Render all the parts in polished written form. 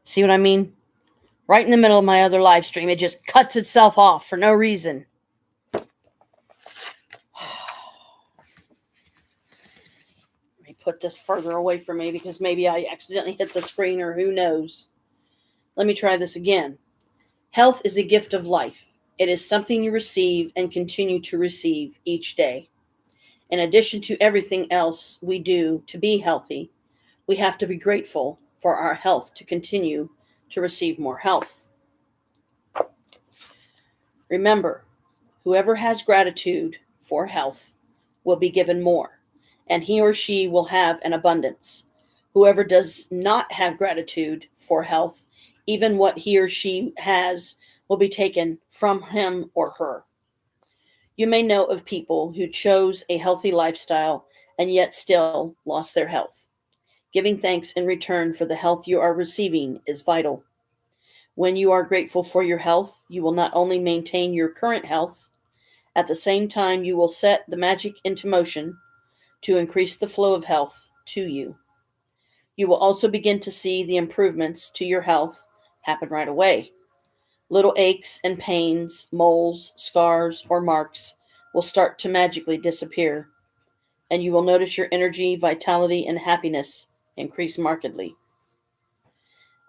See what I mean? Right in the middle of my other live stream, it just cuts itself off for no reason. Let me put this further away from me because maybe I accidentally hit the screen or who knows. Let me try this again. Health is a gift of life. It is something you receive and continue to receive each day. In addition to everything else we do to be healthy, we have to be grateful for our health to continue to receive more health. Remember, whoever has gratitude for health will be given more, and he or she will have an abundance. Whoever does not have gratitude for health, even what he or she has will be taken from him or her. You may know of people who chose a healthy lifestyle and yet still lost their health. Giving thanks in return for the health you are receiving is vital. When you are grateful for your health, you will not only maintain your current health, at the same time, you will set the magic into motion to increase the flow of health to you. You will also begin to see the improvements to your health happen right away. Little aches and pains, moles, scars, or marks will start to magically disappear, and you will notice your energy, vitality, and happiness increase markedly.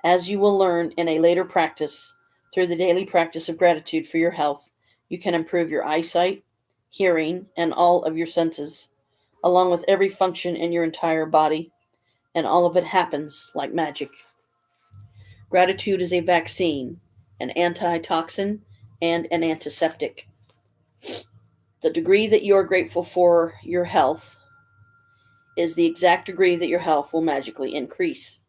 As you will learn in a later practice, through the daily practice of gratitude for your health, you can improve your eyesight, hearing, and all of your senses, along with every function in your entire body, and all of it happens like magic. Gratitude is a vaccine, an antitoxin, and an antiseptic. The degree that you are grateful for your health is the exact degree that your health will magically increase.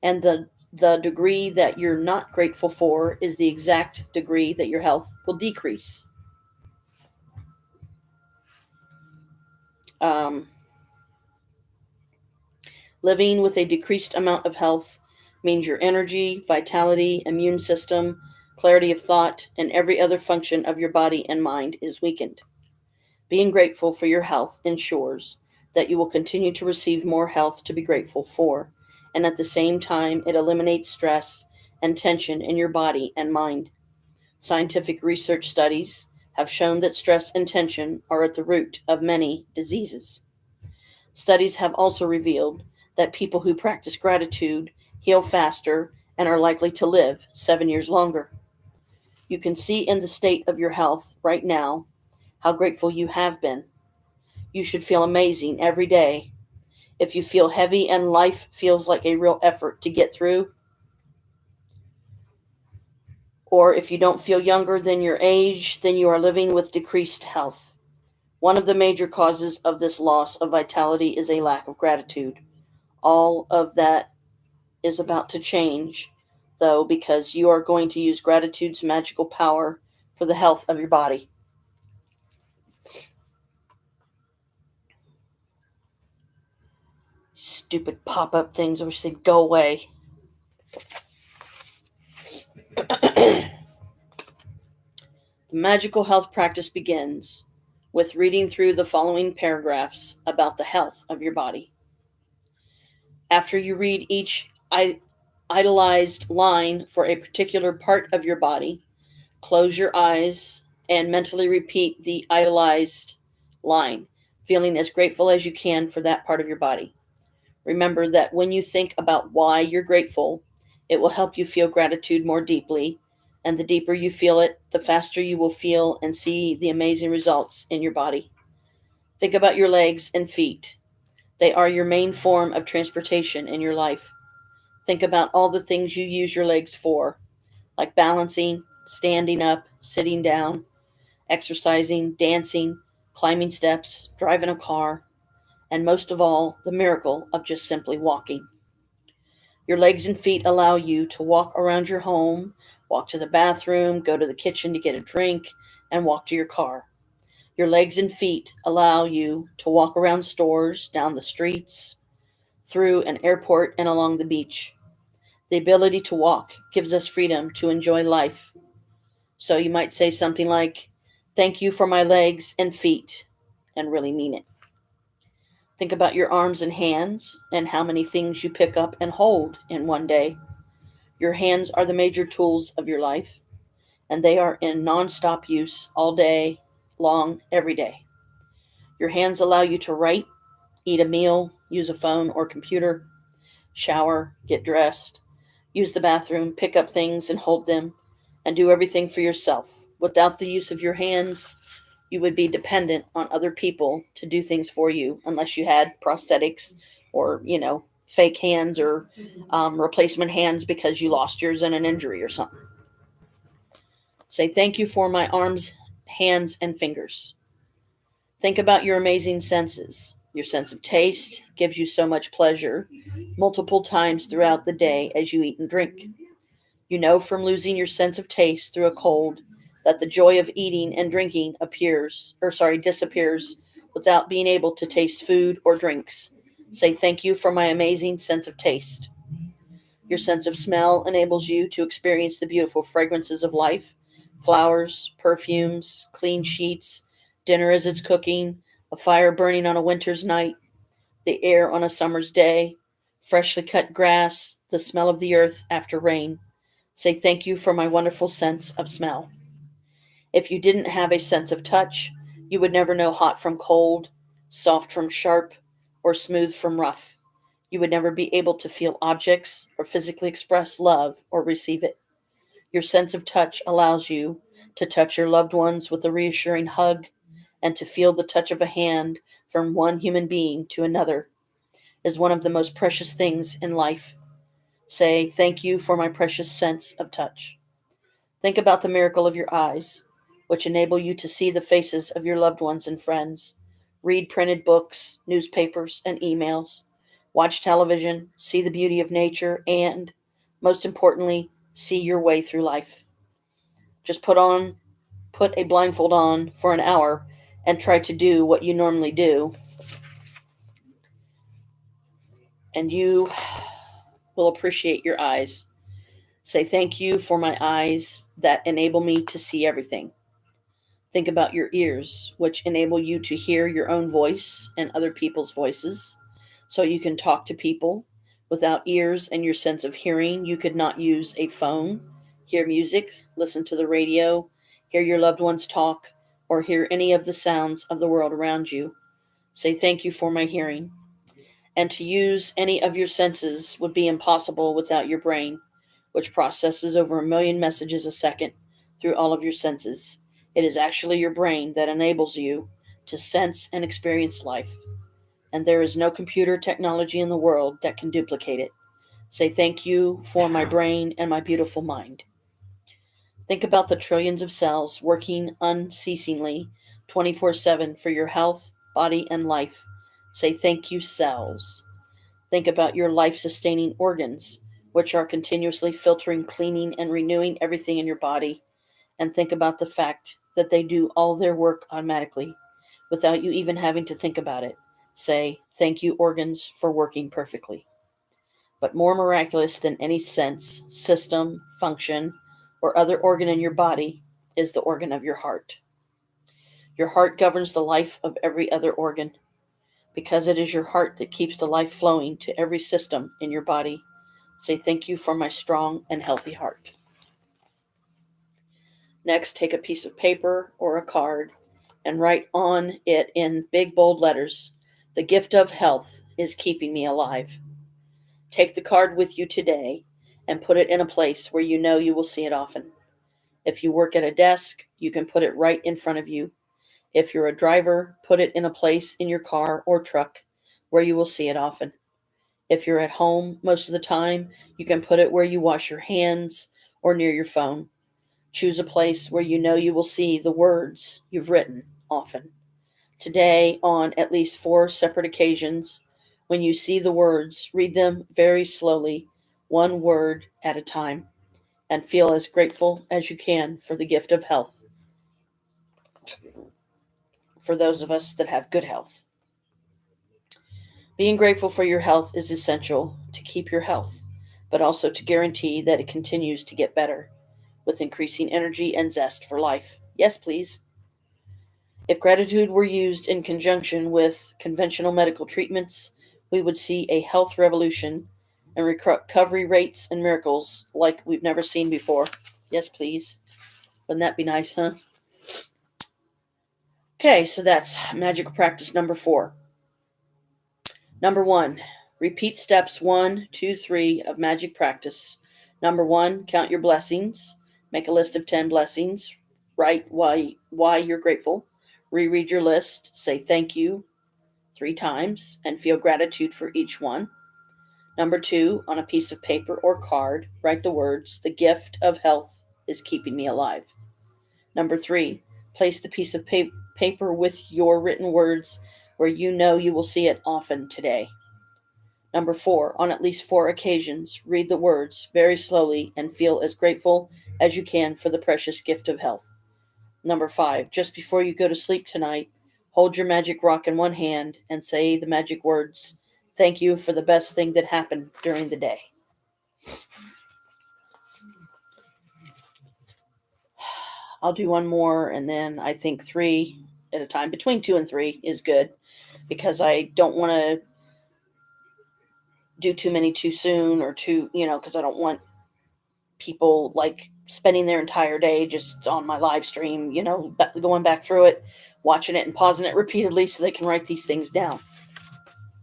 And the degree that you're not grateful for is the exact degree that your health will decrease. Um, Living with a decreased amount of health means your energy, vitality, immune system, clarity of thought, and every other function of your body and mind is weakened. Being grateful for your health ensures that you will continue to receive more health to be grateful for, and at the same time, it eliminates stress and tension in your body and mind. Scientific research studies have shown that stress and tension are at the root of many diseases. Studies have also revealed that people who practice gratitude heal faster and are likely to live 7 years longer. You can see in the state of your health right now how grateful you have been. You should feel amazing every day. If you feel heavy and life feels like a real effort to get through, or if you don't feel younger than your age, then you are living with decreased health. One of the major causes of this loss of vitality is a lack of gratitude. All of that is about to change, though, because you are going to use gratitude's magical power for the health of your body. Stupid pop up things, I wish they'd go away. The magical health practice begins with reading through the following paragraphs about the health of your body. After you read each idolized line for a particular part of your body, close your eyes and mentally repeat the idolized line, feeling as grateful as you can for that part of your body. Remember that when you think about why you're grateful, it will help you feel gratitude more deeply, and the deeper you feel it, the faster you will feel and see the amazing results in your body. Think about your legs and feet. They are your main form of transportation in your life. Think about all the things you use your legs for, like balancing, standing up, sitting down, exercising, dancing, climbing steps, driving a car, and most of all, the miracle of just simply walking. Your legs and feet allow you to walk around your home, walk to the bathroom, go to the kitchen to get a drink, and walk to your car. Your legs and feet allow you to walk around stores, down the streets, through an airport, and along the beach. The ability to walk gives us freedom to enjoy life. So you might say something like, "Thank you for my legs and feet," and really mean it. Think about your arms and hands and how many things you pick up and hold in one day. Your hands are the major tools of your life, and they are in nonstop use all day long, every day. Your hands allow you to write, eat a meal, use a phone or computer, shower, get dressed, use the bathroom, pick up things and hold them, and do everything for yourself. Without the use of your hands, you would be dependent on other people to do things for you unless you had prosthetics or, fake hands or replacement hands because you lost yours in an injury or something. Say, thank you for my arms, hands, and fingers. Think about your amazing senses. Your sense of taste gives you so much pleasure multiple times throughout the day as you eat and drink. You know from losing your sense of taste through a cold that the joy of eating and drinking disappears without being able to taste food or drinks. Say thank you for my amazing sense of taste. Your sense of smell enables you to experience the beautiful fragrances of life, flowers, perfumes, clean sheets, dinner as it's cooking, a fire burning on a winter's night, the air on a summer's day, freshly cut grass, the smell of the earth after rain. Say thank you for my wonderful sense of smell. If you didn't have a sense of touch, you would never know hot from cold, soft from sharp, or smooth from rough. You would never be able to feel objects or physically express love or receive it. Your sense of touch allows you to touch your loved ones with a reassuring hug and to feel the touch of a hand from one human being to another is one of the most precious things in life. Say, thank you for my precious sense of touch. Think about the miracle of your eyes, which enable you to see the faces of your loved ones and friends, read printed books, newspapers, and emails, watch television, see the beauty of nature, and, most importantly, see your way through life. Just put a blindfold on for an hour and try to do what you normally do, and you will appreciate your eyes. Say thank you for my eyes that enable me to see everything. Think about your ears, which enable you to hear your own voice and other people's voices, so you can talk to people. Without ears and your sense of hearing, you could not use a phone, hear music, listen to the radio, hear your loved ones talk, or hear any of the sounds of the world around you. Say thank you for my hearing. And to use any of your senses would be impossible without your brain, which processes over 1 million messages a second through all of your senses. It is actually your brain that enables you to sense and experience life, and there is no computer technology in the world that can duplicate it. Say thank you for my brain and my beautiful mind. Think about the trillions of cells working unceasingly 24/7 for your health, body, and life. Say thank you, cells. Think about your life sustaining organs, which are continuously filtering, cleaning, and renewing everything in your body. And think about the fact that they do all their work automatically without you even having to think about it. Say, thank you, organs, for working perfectly. But more miraculous than any sense, system, function, or other organ in your body is the organ of your heart. Your heart governs the life of every other organ because it is your heart that keeps the life flowing to every system in your body. Say thank you for my strong and healthy heart. Next, take a piece of paper or a card and write on it in big bold letters, "The gift of health is keeping me alive." Take the card with you today and put it in a place where you know you will see it often. If you work at a desk, you can put it right in front of you. If you're a driver, put it in a place in your car or truck where you will see it often. If you're at home most of the time, you can put it where you wash your hands or near your phone. Choose a place where you know you will see the words you've written often. Today, on at least 4 separate occasions, when you see the words, read them very slowly, one word at a time, and feel as grateful as you can for the gift of health for those of us that have good health. Being grateful for your health is essential to keep your health, but also to guarantee that it continues to get better with increasing energy and zest for life. Yes, please. If gratitude were used in conjunction with conventional medical treatments, we would see a health revolution and recovery rates and miracles like we've never seen before. Yes, please. Wouldn't that be nice, huh? Okay, so that's magical practice number 4. Number 1, repeat steps 1, 2, 3 of magic practice. Number 1, count your blessings. Make a list of 10 blessings. Write why you're grateful. Reread your list. Say thank you 3 times and feel gratitude for each one. Number 2, on a piece of paper or card, write the words, "The gift of health is keeping me alive." Number 3, place the piece of paper with your written words where you know you will see it often today. Number 4, on at least 4 occasions, read the words very slowly and feel as grateful as you can for the precious gift of health. Number 5, just before you go to sleep tonight, hold your magic rock in one hand and say the magic words, "Thank you for the best thing that happened during the day." I'll do one more, and then I think 3 at a time. Between 2 and 3 is good because I don't want to do too many too soon or too, because I don't want people like spending their entire day just on my live stream, going back through it, watching it and pausing it repeatedly so they can write these things down.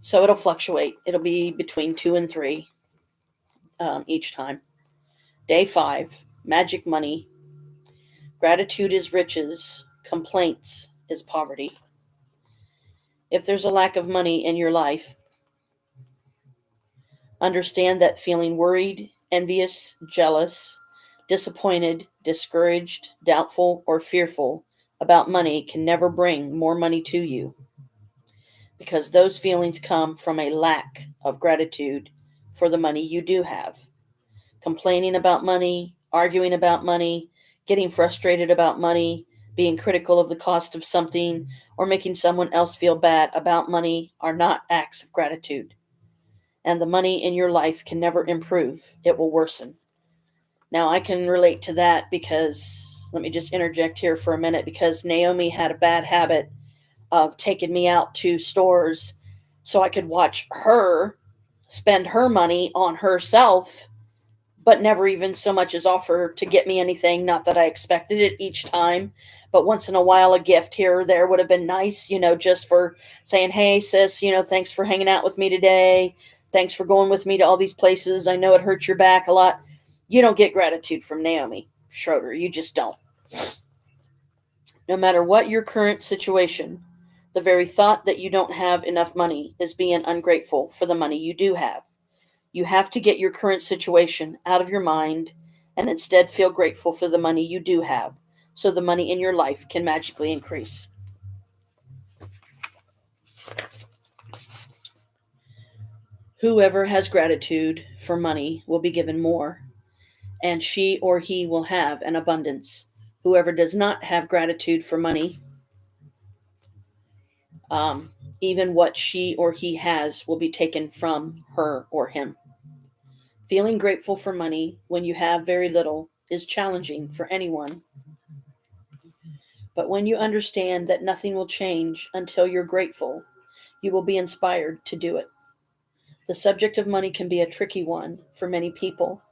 So it'll fluctuate. It'll be between 2 and 3 each time. Day 5, magic money. Gratitude is riches. Complaints is poverty. If there's a lack of money in your life, understand that feeling worried, envious, jealous, disappointed, discouraged, doubtful, or fearful about money can never bring more money to you because those feelings come from a lack of gratitude for the money you do have. Complaining about money, arguing about money, getting frustrated about money, being critical of the cost of something, or making someone else feel bad about money are not acts of gratitude. And the money in your life can never improve, it will worsen. Now, I can relate to that because, let me just interject here for a minute, because Naomi had a bad habit of taking me out to stores so I could watch her spend her money on herself, but never even so much as offer to get me anything. Not that I expected it each time, but once in a while, a gift here or there would have been nice, just for saying, "Hey, sis, thanks for hanging out with me today. Thanks for going with me to all these places. I know it hurts your back a lot." You don't get gratitude from Naomi Schroeder. You just don't. No matter what your current situation, the very thought that you don't have enough money is being ungrateful for the money you do have. You have to get your current situation out of your mind and instead feel grateful for the money you do have, so the money in your life can magically increase. Whoever has gratitude for money will be given more, and she or he will have an abundance. Whoever does not have gratitude for money, um, even what she or he has will be taken from her or him. Feeling grateful for money when you have very little is challenging for anyone. But when you understand that nothing will change until you're grateful, you will be inspired to do it. The subject of money can be a tricky one for many people,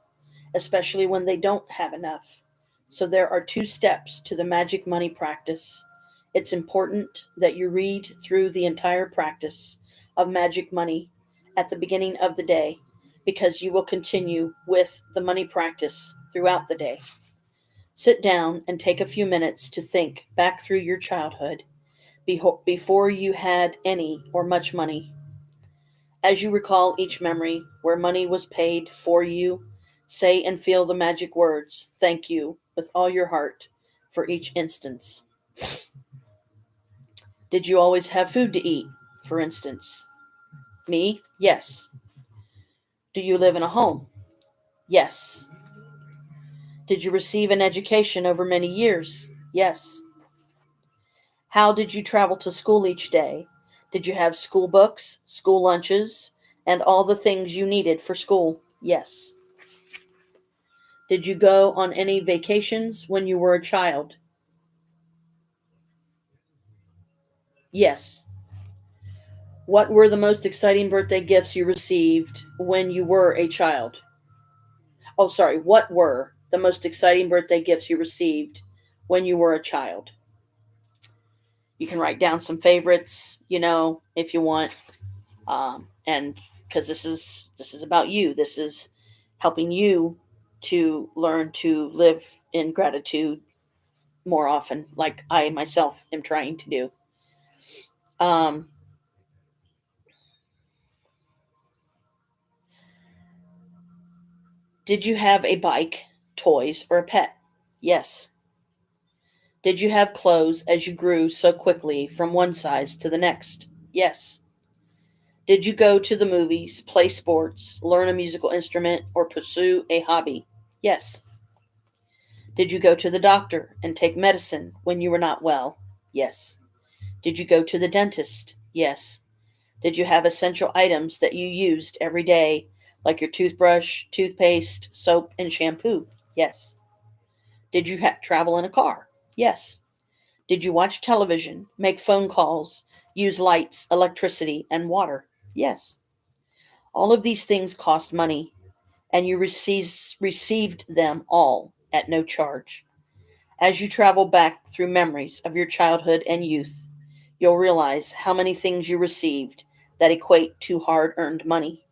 especially when they don't have enough. So there are 2 steps to the magic money practice. It's important that you read through the entire practice of magic money at the beginning of the day because you will continue with the money practice throughout the day. Sit down and take a few minutes to think back through your childhood before you had any or much money. As you recall each memory where money was paid for you, say and feel the magic words, "Thank you," with all your heart for each instance. Did you always have food to eat, for instance? Me? Yes. Do you live in a home? Yes. Did you receive an education over many years? Yes. How did you travel to school each day? Did you have school books, school lunches, and all the things you needed for school? Yes. Did you go on any vacations when you were a child? Yes. What were the most exciting birthday gifts you received when you were a child? Oh, sorry. What were the most exciting birthday gifts you received when you were a child? You can write down some favorites, if you want, and because this is about you. This is helping you to learn to live in gratitude more often, like I myself am trying to do. Um, did you have a bike, toys, or a pet? Yes. Did you have clothes as you grew so quickly from one size to the next? Yes. Did you go to the movies, play sports, learn a musical instrument, or pursue a hobby? Yes. Did you go to the doctor and take medicine when you were not well? Yes. Did you go to the dentist? Yes. Did you have essential items that you used every day, like your toothbrush, toothpaste, soap, and shampoo? Yes. Did you travel in a car? Yes. Did you watch television, make phone calls, use lights, electricity, and water? Yes. All of these things cost money, and you received them all at no charge. As you travel back through memories of your childhood and youth, you'll realize how many things you received that equate to hard earned money.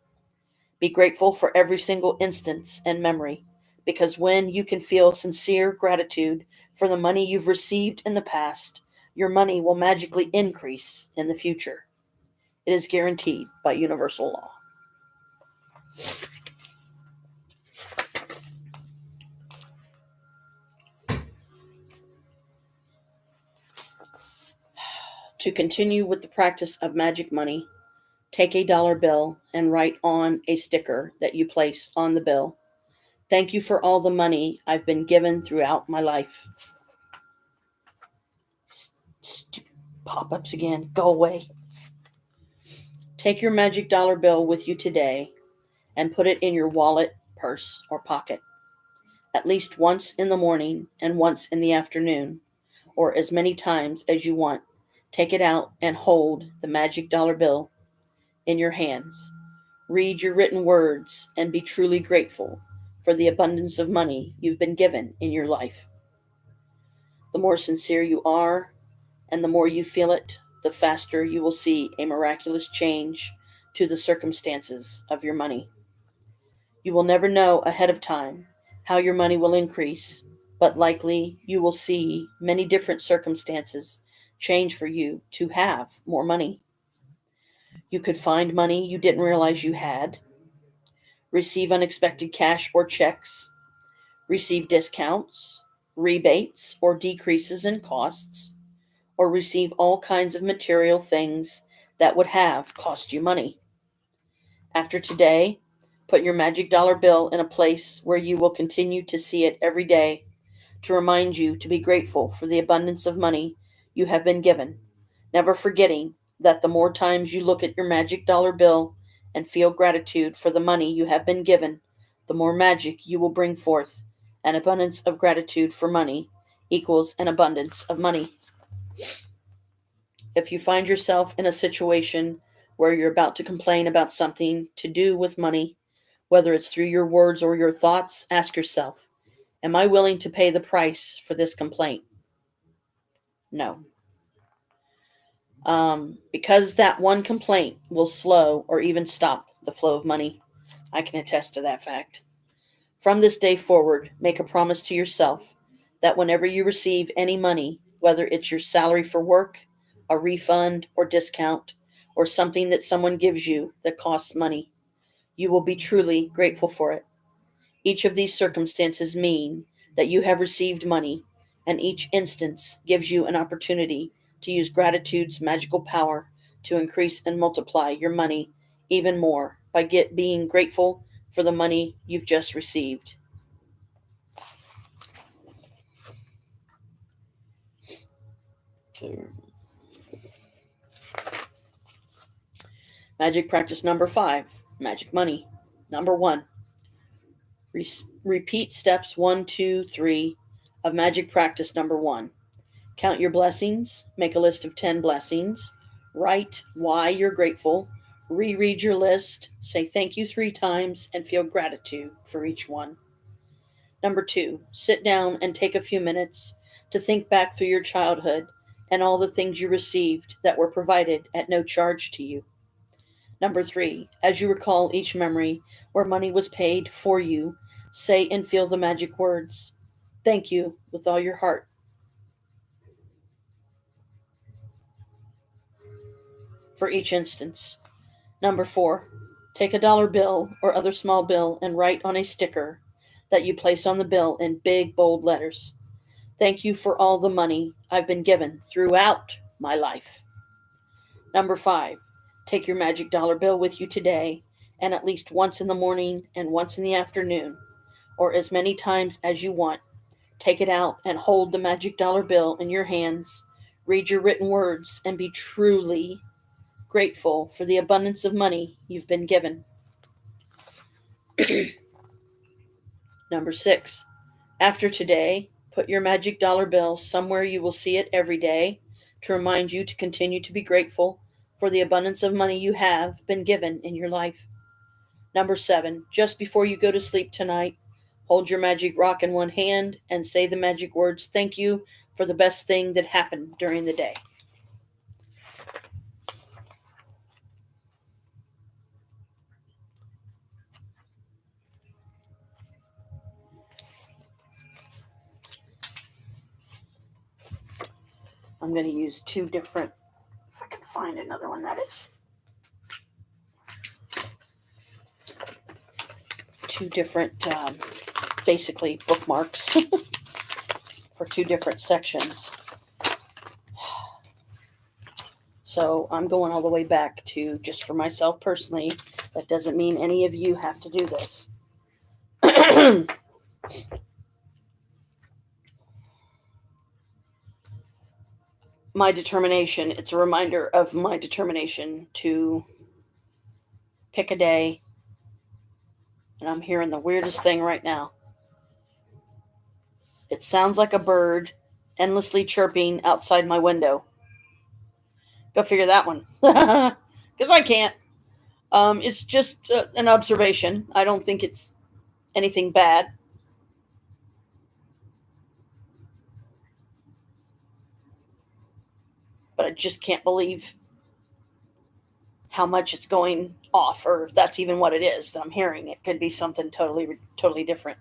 Be grateful for every single instance and memory, because when you can feel sincere gratitude for the money you've received in the past, your money will magically increase in the future. It is guaranteed by universal law. To continue with the practice of magic money, take a dollar bill and write on a sticker that you place on the bill, "Thank you for all the money I've been given throughout my life." Stupid pop ups again. Go away. Take your magic dollar bill with you today and put it in your wallet, purse, or pocket, at least once in the morning and once in the afternoon, or as many times as you want. Take it out and hold the magic dollar bill in your hands. Read your written words and be truly grateful for the abundance of money you've been given in your life. The more sincere you are and the more you feel it, the faster you will see a miraculous change to the circumstances of your money. You will never know ahead of time how your money will increase, but likely you will see many different circumstances change for you to have more money. You could find money you didn't realize you had, receive unexpected cash or checks, receive discounts, rebates, or decreases in costs, or receive all kinds of material things that would have cost you money. After today, put your magic dollar bill in a place where you will continue to see it every day to remind you to be grateful for the abundance of money you have been given, never forgetting that the more times you look at your magic dollar bill and feel gratitude for the money you have been given, the more magic you will bring forth. An abundance of gratitude for money equals an abundance of money. If you find yourself in a situation where you're about to complain about something to do with money, whether it's through your words or your thoughts, ask yourself, am I willing to pay the price for this complaint? No. Because that one complaint will slow or even stop the flow of money. I can attest to that fact. From this day forward, make a promise to yourself that whenever you receive any money, whether it's your salary for work, a refund or discount, or something that someone gives you that costs money, you will be truly grateful for it. Each of these circumstances mean that you have received money, and each instance gives you an opportunity to use gratitude's magical power to increase and multiply your money even more by being grateful for the money you've just received. So, magic practice number 5, magic money. Number 1, repeat steps 1, 2, 3 of magic practice number 1. Count your blessings, make a list of 10 blessings, Write why you're grateful. Reread your list. Say thank you 3 times and feel gratitude for each one. Number 2, sit down and take a few minutes to think back through your childhood and all the things you received that were provided at no charge to you. Number 3, as you recall each memory where money was paid for you, say and feel the magic words. Thank you with all your heart for each instance. Number 4, take a dollar bill or other small bill and write on a sticker that you place on the bill in big, bold letters. Thank you for all the money I've been given throughout my life. Number 5, take your magic dollar bill with you today and at least once in the morning and once in the afternoon, or as many times as you want. Take it out and hold the magic dollar bill in your hands. Read your written words and be truly grateful for the abundance of money you've been given. Number 6, after today, put your magic dollar bill somewhere you will see it every day to remind you to continue to be grateful for the abundance of money you have been given in your life. Number 7, just before you go to sleep tonight, hold your magic rock in one hand and say the magic words, thank you for the best thing that happened during the day. I'm going to use 2 different, if I can find another one that is. 2 different, basically bookmarks for 2 different sections. So I'm going all the way back to just for myself personally. That doesn't mean any of you have to do this. My determination, it's a reminder of my determination to pick a day. And I'm hearing the weirdest thing right now. It sounds like a bird endlessly chirping outside my window. Go figure that one. Because I can't. It's just an observation. I don't think it's anything bad. But I just can't believe how much it's going off, or if that's even what it is that I'm hearing. It could be something totally different.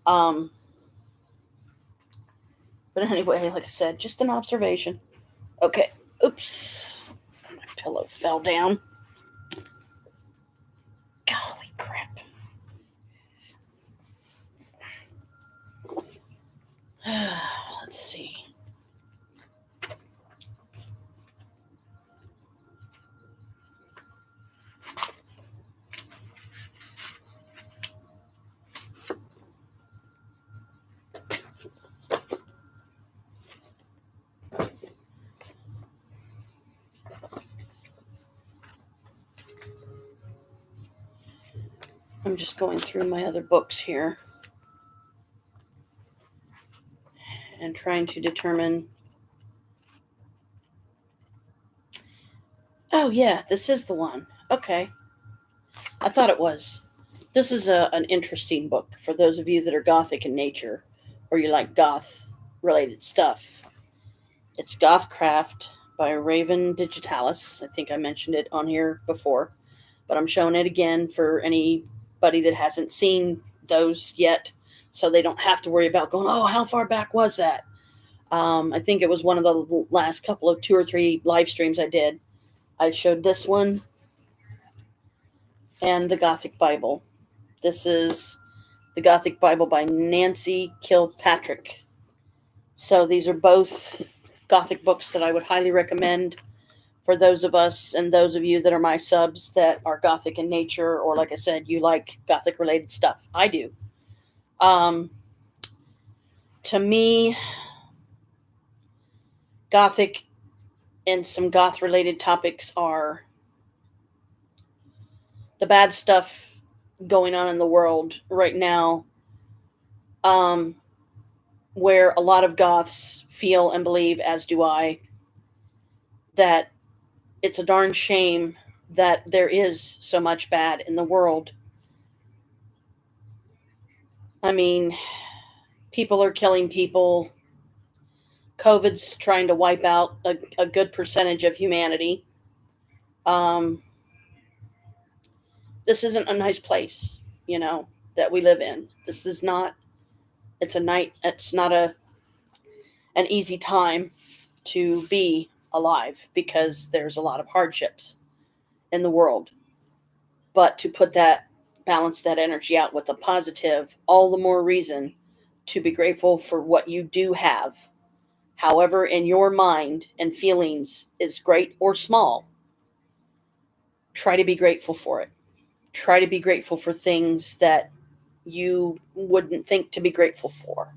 But anyway, like I said, just an observation. Okay. Oops. My pillow fell down. Golly crap. Let's see. I'm just going through my other books here and trying to determine. Oh, yeah, this is the one. Okay. I thought it was. This is an interesting book for those of you that are gothic in nature or you like goth related stuff. It's Gothcraft by Raven Digitalis. I think I mentioned it on here before, but I'm showing it again for anybody that hasn't seen those yet, so they don't have to worry about going, oh, how far back was that? I think it was one of the last couple of 2 or 3 live streams I did. I showed this one and the Gothic Bible. This is the Gothic Bible by Nancy Kilpatrick. So these are both Gothic books that I would highly recommend for those of us and those of you that are my subs that are Gothic in nature, or like I said, you like Gothic related stuff. I do. To me, Gothic and some goth related topics are the bad stuff going on in the world right now, where a lot of goths feel and believe, as do I, that it's a darn shame that there is so much bad in the world. I mean, people are killing people. COVID's trying to wipe out a good percentage of humanity. Um, this isn't a nice place, that we live in. This is not. It's not an easy time to be alive because there's a lot of hardships in the world. But to balance that energy out with a positive, all the more reason to be grateful for what you do have. However, in your mind and feelings is great or small, try to be grateful for it. Try to be grateful for things that you wouldn't think to be grateful for.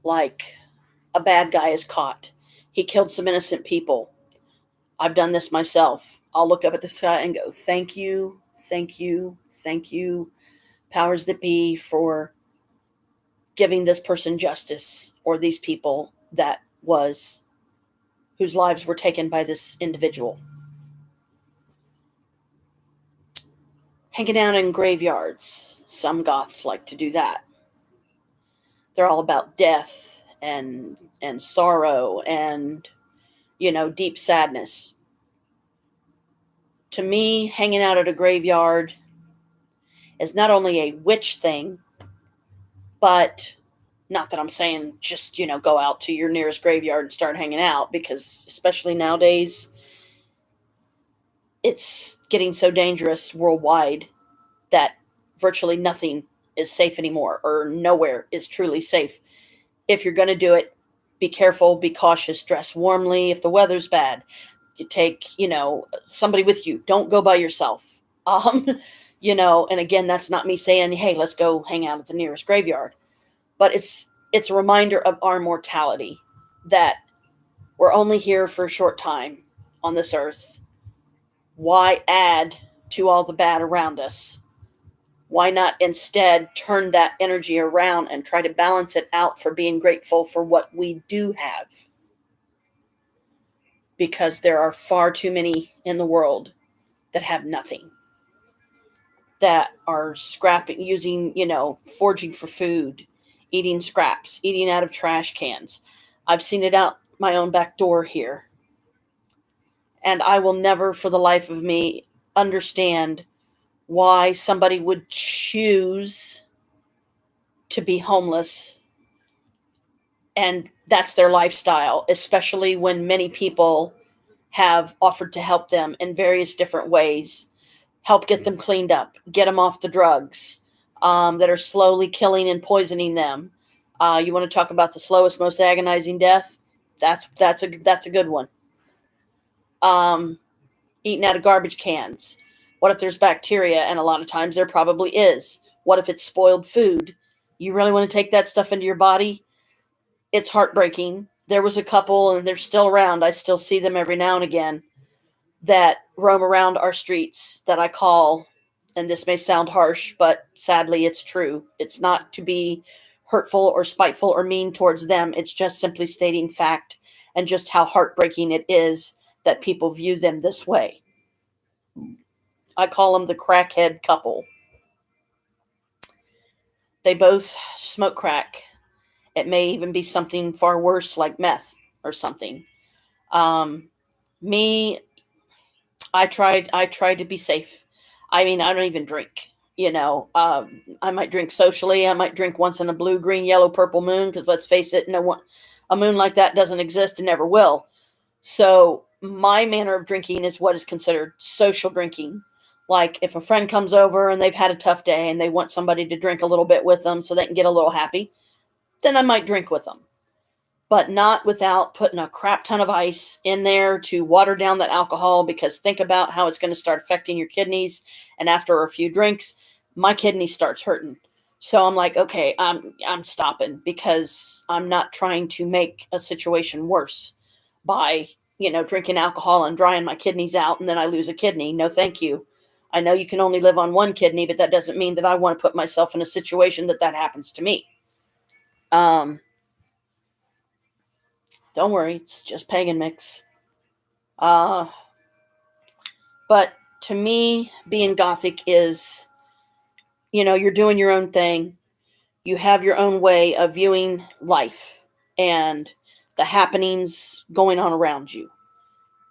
Like a bad guy is caught. He killed some innocent people. I've done this myself. I'll look up at the sky and go, thank you, thank you, thank you, powers that be, for giving this person justice, or these people whose lives were taken by this individual. Hanging out in graveyards. Some goths like to do that. They're all about death and sorrow and deep sadness. To me, hanging out at a graveyard is not only a witch thing, but not that I'm saying just, go out to your nearest graveyard and start hanging out, because especially nowadays, it's getting so dangerous worldwide that virtually nothing is safe anymore, or nowhere is truly safe. If you're going to do it, be careful, be cautious, dress warmly. If the weather's bad, you take, somebody with you. Don't go by yourself. Um, and again, that's not me saying, hey, let's go hang out at the nearest graveyard. But it's a reminder of our mortality, that we're only here for a short time on this earth. Why add to all the bad around us? Why not instead turn that energy around and try to balance it out for being grateful for what we do have? Because there are far too many in the world that have nothing, that are scrapping, using, foraging for food, eating scraps, eating out of trash cans. I've seen it out my own back door here. And I will never for the life of me understand why somebody would choose to be homeless and that's their lifestyle, especially when many people have offered to help them in various different ways, help get them cleaned up, get them off the drugs that are slowly killing and poisoning them. You want to talk about the slowest, most agonizing death? That's a good one. Eating out of garbage cans. What if there's bacteria? And a lot of times there probably is. What if it's spoiled food? You really want to take that stuff into your body? It's heartbreaking. There was a couple, and they're still around. I still see them every now and again, that roam around our streets that I call, and this may sound harsh, but sadly it's true. It's not to be hurtful or spiteful or mean towards them. It's just simply stating fact and just how heartbreaking it is that people view them this way. I call them the crackhead couple. They both smoke crack. It may even be something far worse like meth or something. Um, Me, I tried to be safe. I mean, I don't even drink. I might drink socially. I might drink once in a blue, green, yellow, purple moon. Because let's face it, no one, a moon like that doesn't exist and never will. So my manner of drinking is what is considered social drinking. Like if a friend comes over and they've had a tough day and they want somebody to drink a little bit with them so they can get a little happy, then I might drink with them, but not without putting a crap ton of ice in there to water down that alcohol, because think about how it's going to start affecting your kidneys. And after a few drinks, my kidney starts hurting. So I'm like, okay, I'm stopping, because I'm not trying to make a situation worse by, drinking alcohol and drying my kidneys out and then I lose a kidney. No, thank you. I know you can only live on one kidney, but that doesn't mean that I want to put myself in a situation that happens to me. Um, don't worry, it's just pagan mix. Uh, But to me, being Gothic is, you're doing your own thing. You have your own way of viewing life and the happenings going on around you,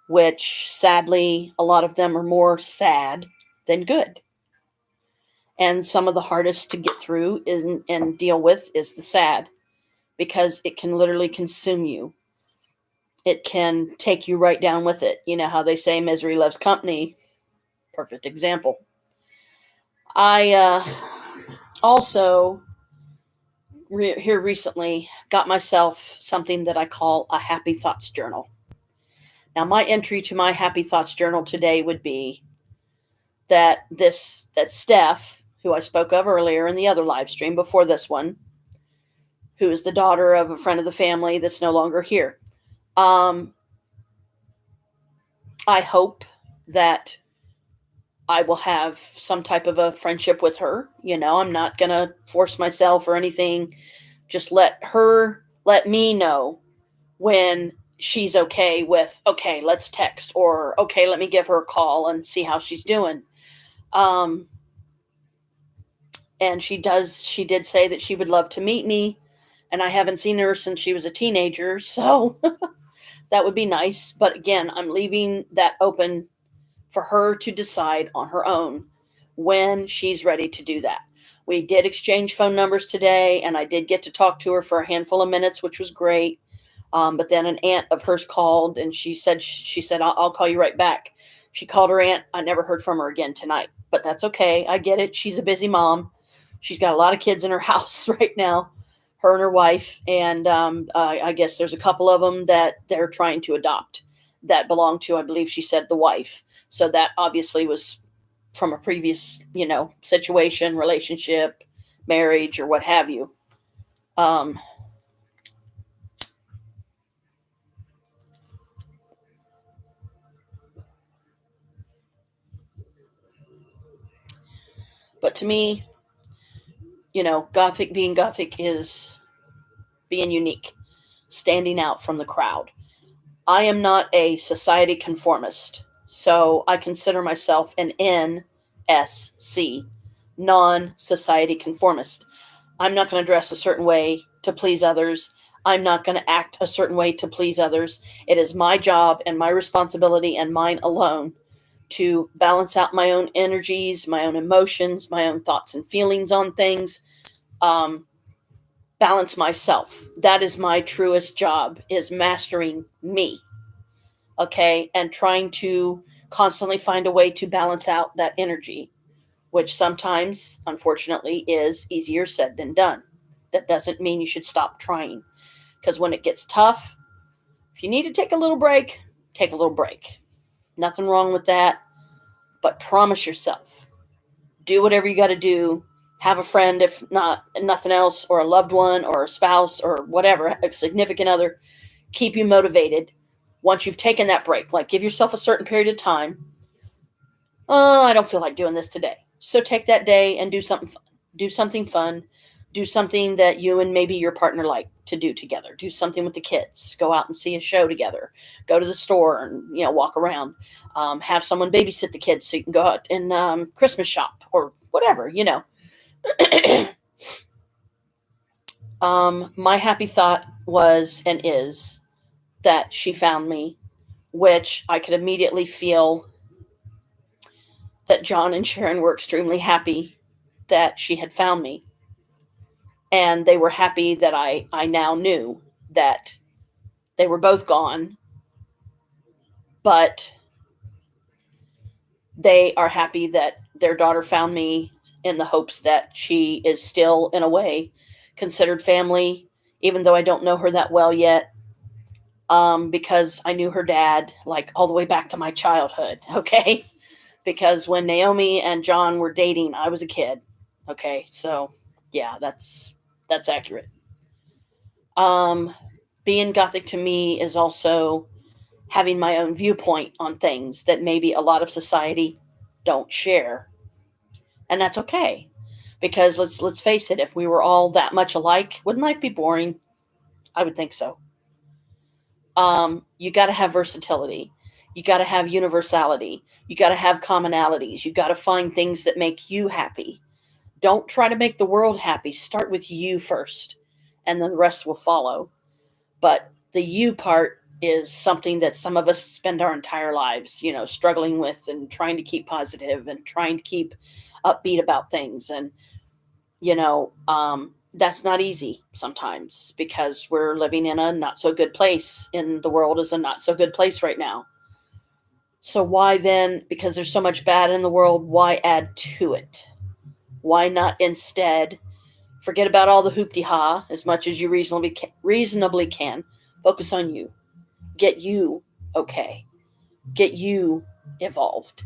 which sadly, a lot of them are more sad than good. And some of the hardest to get through and deal with is the sad, because it can literally consume you. It can take you right down with it. You know how they say misery loves company? Perfect example. I also here recently got myself something that I call a happy thoughts journal. Now, my entry to my happy thoughts journal today would be that Steph, who I spoke of earlier in the other live stream before this one, who is the daughter of a friend of the family that's no longer here. Um, I hope that I will have some type of a friendship with her. I'm not going to force myself or anything. Just let me know when she's okay with, okay, let's text, or okay, let me give her a call and see how she's doing. Um, and she did say that she would love to meet me, and I haven't seen her since she was a teenager. So that would be nice. But again, I'm leaving that open for her to decide on her own when she's ready to do that. We did exchange phone numbers today, and I did get to talk to her for a handful of minutes, which was great. But then an aunt of hers called, and she said I'll call you right back. She called her aunt. I never heard from her again tonight, but that's okay. I get it. She's a busy mom. She's got a lot of kids in her house right now, her and her wife, and I guess there's a couple of them that they're trying to adopt that belong to, I believe she said, the wife. So that obviously was from a previous, situation, relationship, marriage, or what have you. Um, but to me, Gothic being Gothic is being unique, standing out from the crowd. I am not a society conformist, so I consider myself an NSC, non society conformist. I'm not going to dress a certain way to please others. I'm not going to act a certain way to please others. It is my job and my responsibility and mine alone to balance out my own energies, my own emotions, my own thoughts and feelings on things. Um, Balance myself. That is my truest job, is mastering me. Okay, and trying to constantly find a way to balance out that energy, which sometimes unfortunately is easier said than done. That doesn't mean you should stop trying, because when it gets tough, if you need to take a little break, take a little break. Nothing wrong with that, but promise yourself, do whatever you got to do. Have a friend, if not nothing else, or a loved one, or a spouse, or whatever, a significant other, keep you motivated. Once you've taken that break, like give yourself a certain period of time. Oh, I don't feel like doing this today. So take that day and do something fun. Do something fun. Do something that you and maybe your partner like to do together. Do something with the kids. Go out and see a show together. Go to the store and walk around. Have someone babysit the kids so you can go out and Christmas shop or whatever. My happy thought was and is that she found me, which I could immediately feel that John and Sharon were extremely happy that she had found me. And they were happy that I now knew that they were both gone, but they are happy that their daughter found me, in the hopes that she is still, in a way, considered family, even though I don't know her that well yet. Because I knew her dad like all the way back to my childhood, okay? Because when Naomi and John were dating, I was a kid. Okay, so yeah, that's accurate. Um, Being Gothic to me is also having my own viewpoint on things that maybe a lot of society don't share, and that's okay. Because let's face it, if we were all that much alike, wouldn't life be boring? I would think so. You got to have versatility. You got to have universality. You got to have commonalities. You got to find things that make you happy. Don't try to make the world happy. Start with you first, and then the rest will follow. But the you part is something that some of us spend our entire lives, struggling with and trying to keep positive and trying to keep upbeat about things. And, that's not easy sometimes because we're living in a not so good place, and the world is a not so good place right now. So why then, because there's so much bad in the world, why add to it? Why not instead forget about all the hoopty ha as much as you reasonably can? Focus on you. Get you okay. Get you evolved.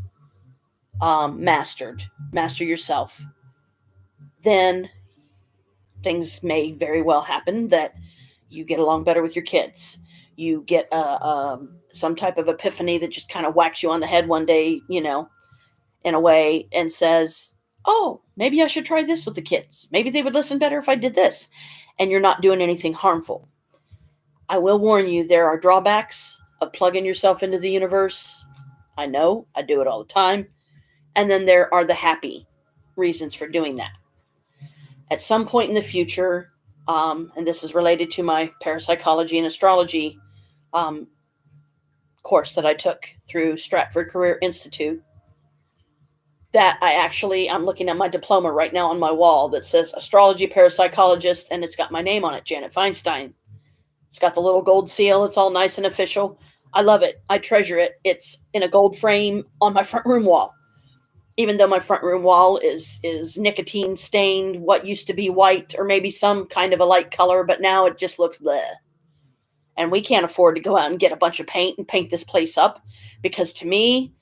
Master yourself. Then things may very well happen that you get along better with your kids. You get some type of epiphany that just kind of whacks you on the head one day, in a way, and says, oh, maybe I should try this with the kids. Maybe they would listen better if I did this. And you're not doing anything harmful. I will warn you, there are drawbacks of plugging yourself into the universe. I know, I do it all the time. And then there are the happy reasons for doing that. At some point in the future, and this is related to my parapsychology and astrology course that I took through Stratford Career Institute, that I'm looking at my diploma right now on my wall that says astrology parapsychologist, and it's got my name on it, Janet Feinstein. It's got the little gold seal. It's all nice and official. I love it. I treasure it. It's in a gold frame on my front room wall. Even though my front room wall is nicotine stained, what used to be white or maybe some kind of a light color, but now it just looks bleh. And we can't afford to go out and get a bunch of paint and paint this place up, because to me,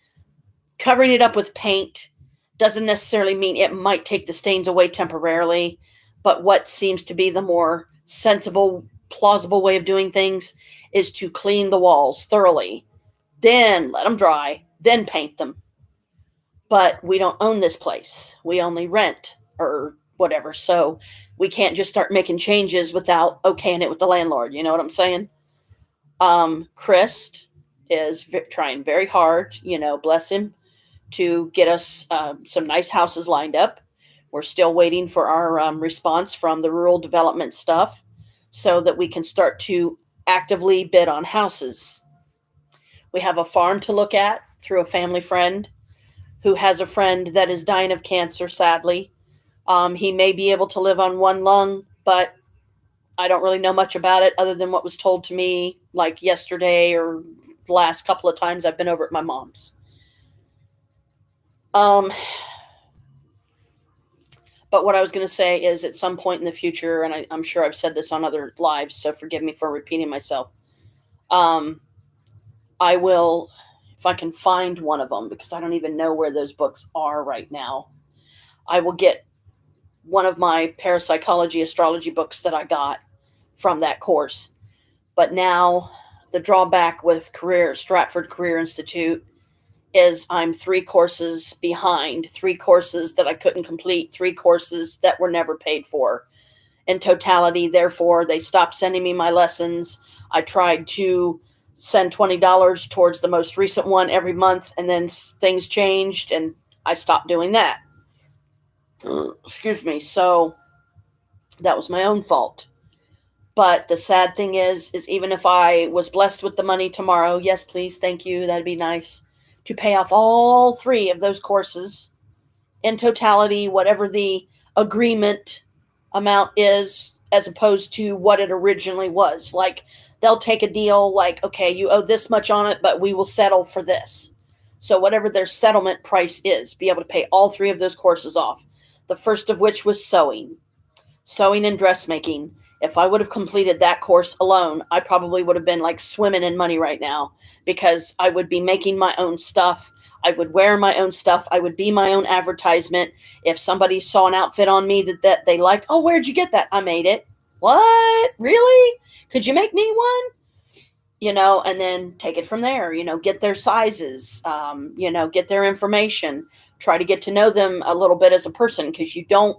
covering it up with paint doesn't necessarily mean it might take the stains away temporarily, but what seems to be the more sensible, plausible way of doing things is to clean the walls thoroughly, then let them dry, then paint them. But we don't own this place. We only rent or whatever. So we can't just start making changes without okaying it with the landlord. You know what I'm saying? Chris is trying very hard, bless him, to get us some nice houses lined up. We're still waiting for our response from the rural development stuff so that we can start to actively bid on houses. We have a farm to look at through a family friend who has a friend that is dying of cancer, sadly. He may be able to live on one lung, but I don't really know much about it other than what was told to me like yesterday or the last couple of times I've been over at my mom's. But what I was going to say is at some point in the future, and I'm sure I've said this on other lives, so forgive me for repeating myself. I will, if I can find one of them, because I don't even know where those books are right now, I will get one of my parapsychology astrology books that I got from that course. But now the drawback with Stratford Career Institute is I'm 3 courses behind, 3 courses that I couldn't complete, 3 courses that were never paid for in totality. Therefore, they stopped sending me my lessons. I tried to send $20 towards the most recent one every month, and then things changed and I stopped doing that. Excuse me. So that was my own fault. But the sad thing is even if I was blessed with the money tomorrow, yes, please, thank you, that'd be nice, to pay off all 3 of those courses in totality, whatever the agreement amount is, as opposed to what it originally was. Like, they'll take a deal like, okay, you owe this much on it, but we will settle for this. So whatever their settlement price is, be able to pay all 3 of those courses off. The first of which was sewing and dressmaking. If I would have completed that course alone, I probably would have been like swimming in money right now, because I would be making my own stuff. I would wear my own stuff. I would be my own advertisement. If somebody saw an outfit on me that they liked, oh, where'd you get that? I made it. What? Really? Could you make me one? And then take it from there, get their sizes, get their information, try to get to know them a little bit as a person, because you don't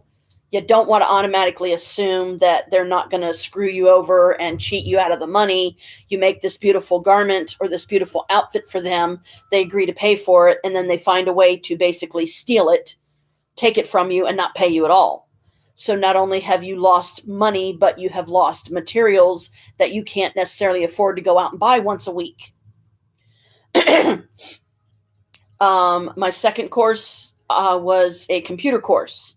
You don't want to automatically assume that they're not going to screw you over and cheat you out of the money. You make this beautiful garment or this beautiful outfit for them. They agree to pay for it, and then they find a way to basically steal it, take it from you, and not pay you at all. So not only have you lost money, but you have lost materials that you can't necessarily afford to go out and buy once a week. My second course was a computer course.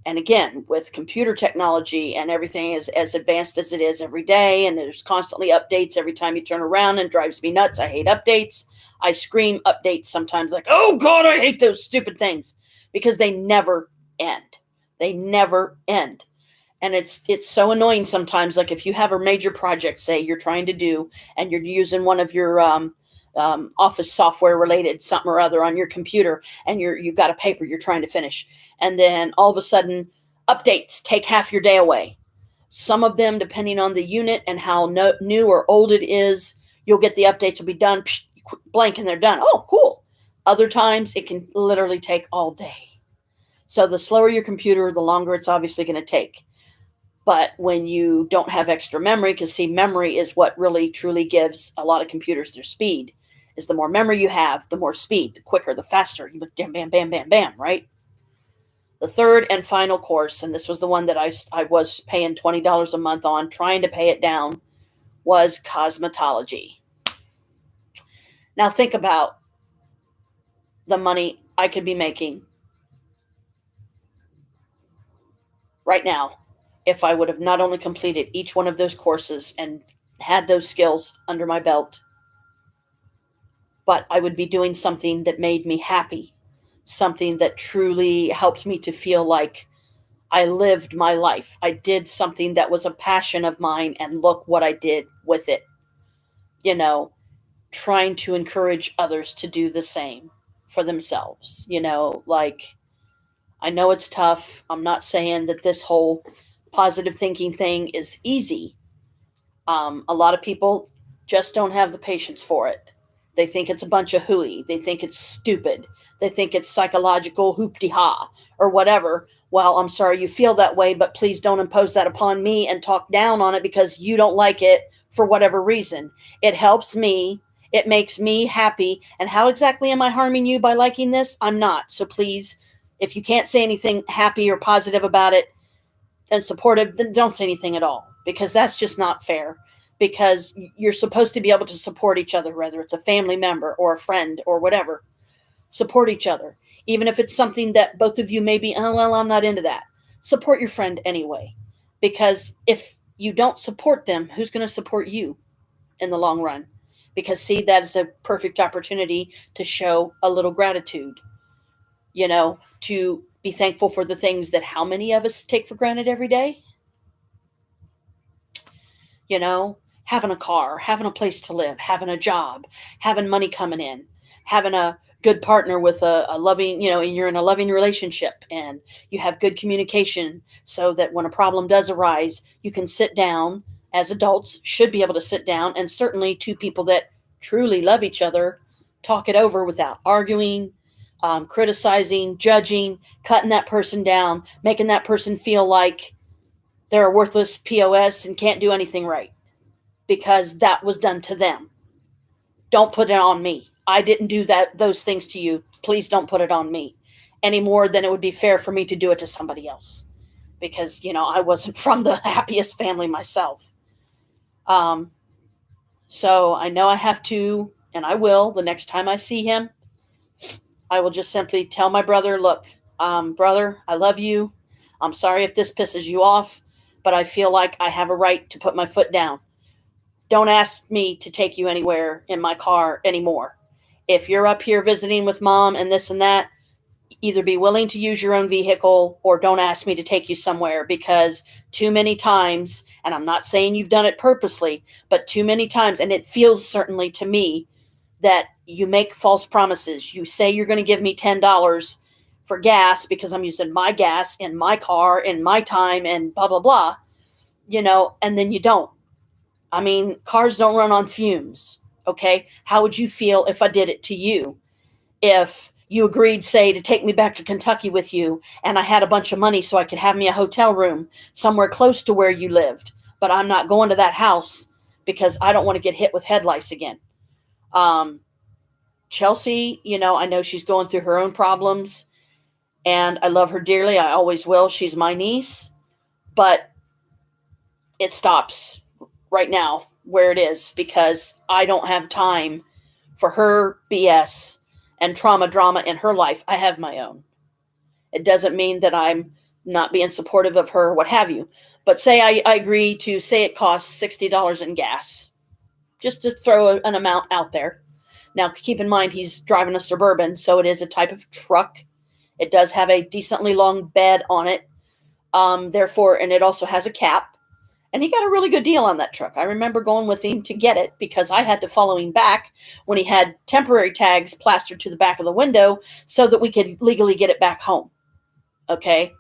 And again, with computer technology and everything is as advanced as it is every day, and there's constantly updates every time you turn around, and drives me nuts. I hate updates. I scream updates sometimes like, oh God, I hate those stupid things, because they never end. They never end. And it's so annoying sometimes. Like if you have a major project, say you're trying to do, and you're using one of your office software related something or other on your computer, and you've got a paper you're trying to finish, and then all of a sudden updates take half your day away. Some of them, depending on the unit and how new or old it is, you'll get the updates will be done, blank, and they're done. Oh, cool. Other times it can literally take all day. So the slower your computer, the longer it's obviously going to take. But when you don't have extra memory, because see, memory is what really truly gives a lot of computers their speed, is the more memory you have, the more speed, the quicker, the faster. You bam, bam, bam, bam, bam, right? The third and final course, and this was the one that I was paying $20 a month on, trying to pay it down, was cosmetology. Now think about the money I could be making right now if I would have not only completed each one of those courses and had those skills under my belt, but I would be doing something that made me happy, something that truly helped me to feel like I lived my life. I did something that was a passion of mine, and look what I did with it. You know, trying to encourage others to do the same for themselves. Like, I know it's tough. I'm not saying that this whole positive thinking thing is easy. A lot of people just don't have the patience for it. They think it's a bunch of hooey. They think it's stupid. They think it's psychological hoop-de-ha or whatever. Well, I'm sorry you feel that way, but please don't impose that upon me and talk down on it because you don't like it for whatever reason. It helps me. It makes me happy. And how exactly am I harming you by liking this? I'm not. So please, if you can't say anything happy or positive about it and supportive, then don't say anything at all, because that's just not fair. Because you're supposed to be able to support each other, whether it's a family member or a friend or whatever. Support each other. Even if it's something that both of you may be, oh, well, I'm not into that. Support your friend anyway. Because if you don't support them, who's going to support you in the long run? Because, see, that is a perfect opportunity to show a little gratitude, to be thankful for the things that how many of us take for granted every day? Having a car, having a place to live, having a job, having money coming in, having a good partner with a loving, and you're in a loving relationship and you have good communication so that when a problem does arise, you can sit down. As adults should be able to sit down, and certainly two people that truly love each other talk it over without arguing, criticizing, judging, cutting that person down, making that person feel like they're a worthless POS and can't do anything right because that was done to them. Don't put it on me. I didn't do those things to you. Please don't put it on me any more than it would be fair for me to do it to somebody else, because I wasn't from the happiest family myself. So I know I have to, and I will, the next time I see him, I will just simply tell my brother, look, brother, I love you. I'm sorry if this pisses you off, but I feel like I have a right to put my foot down. Don't ask me to take you anywhere in my car anymore. If you're up here visiting with mom and this and that, either be willing to use your own vehicle or don't ask me to take you somewhere, because too many times, and I'm not saying you've done it purposely, but too many times, and it feels certainly to me that you make false promises. You say you're going to give me $10 for gas because I'm using my gas in my car in my time and blah, blah, blah, and then you don't. I mean, cars don't run on fumes. Okay. How would you feel if I did it to you? If You agreed, say, to take me back to Kentucky with you, and I had a bunch of money so I could have me a hotel room somewhere close to where you lived. But I'm not going to that house because I don't want to get hit with head lice again. Um, Chelsea, I know she's going through her own problems, and I love her dearly. I always will. She's my niece, but it stops right now where it is because I don't have time for her BS and trauma drama in her life. I have my own. It doesn't mean that I'm not being supportive of her, what have you. But say I agree to say it costs $60 in gas, just to throw an amount out there. Now, keep in mind, he's driving a Suburban, so it is a type of truck. It does have a decently long bed on it. Therefore, and it also has a cap. And he got a really good deal on that truck. I remember going with him to get it because I had to follow him back when he had temporary tags plastered to the back of the window so that we could legally get it back home. Okay?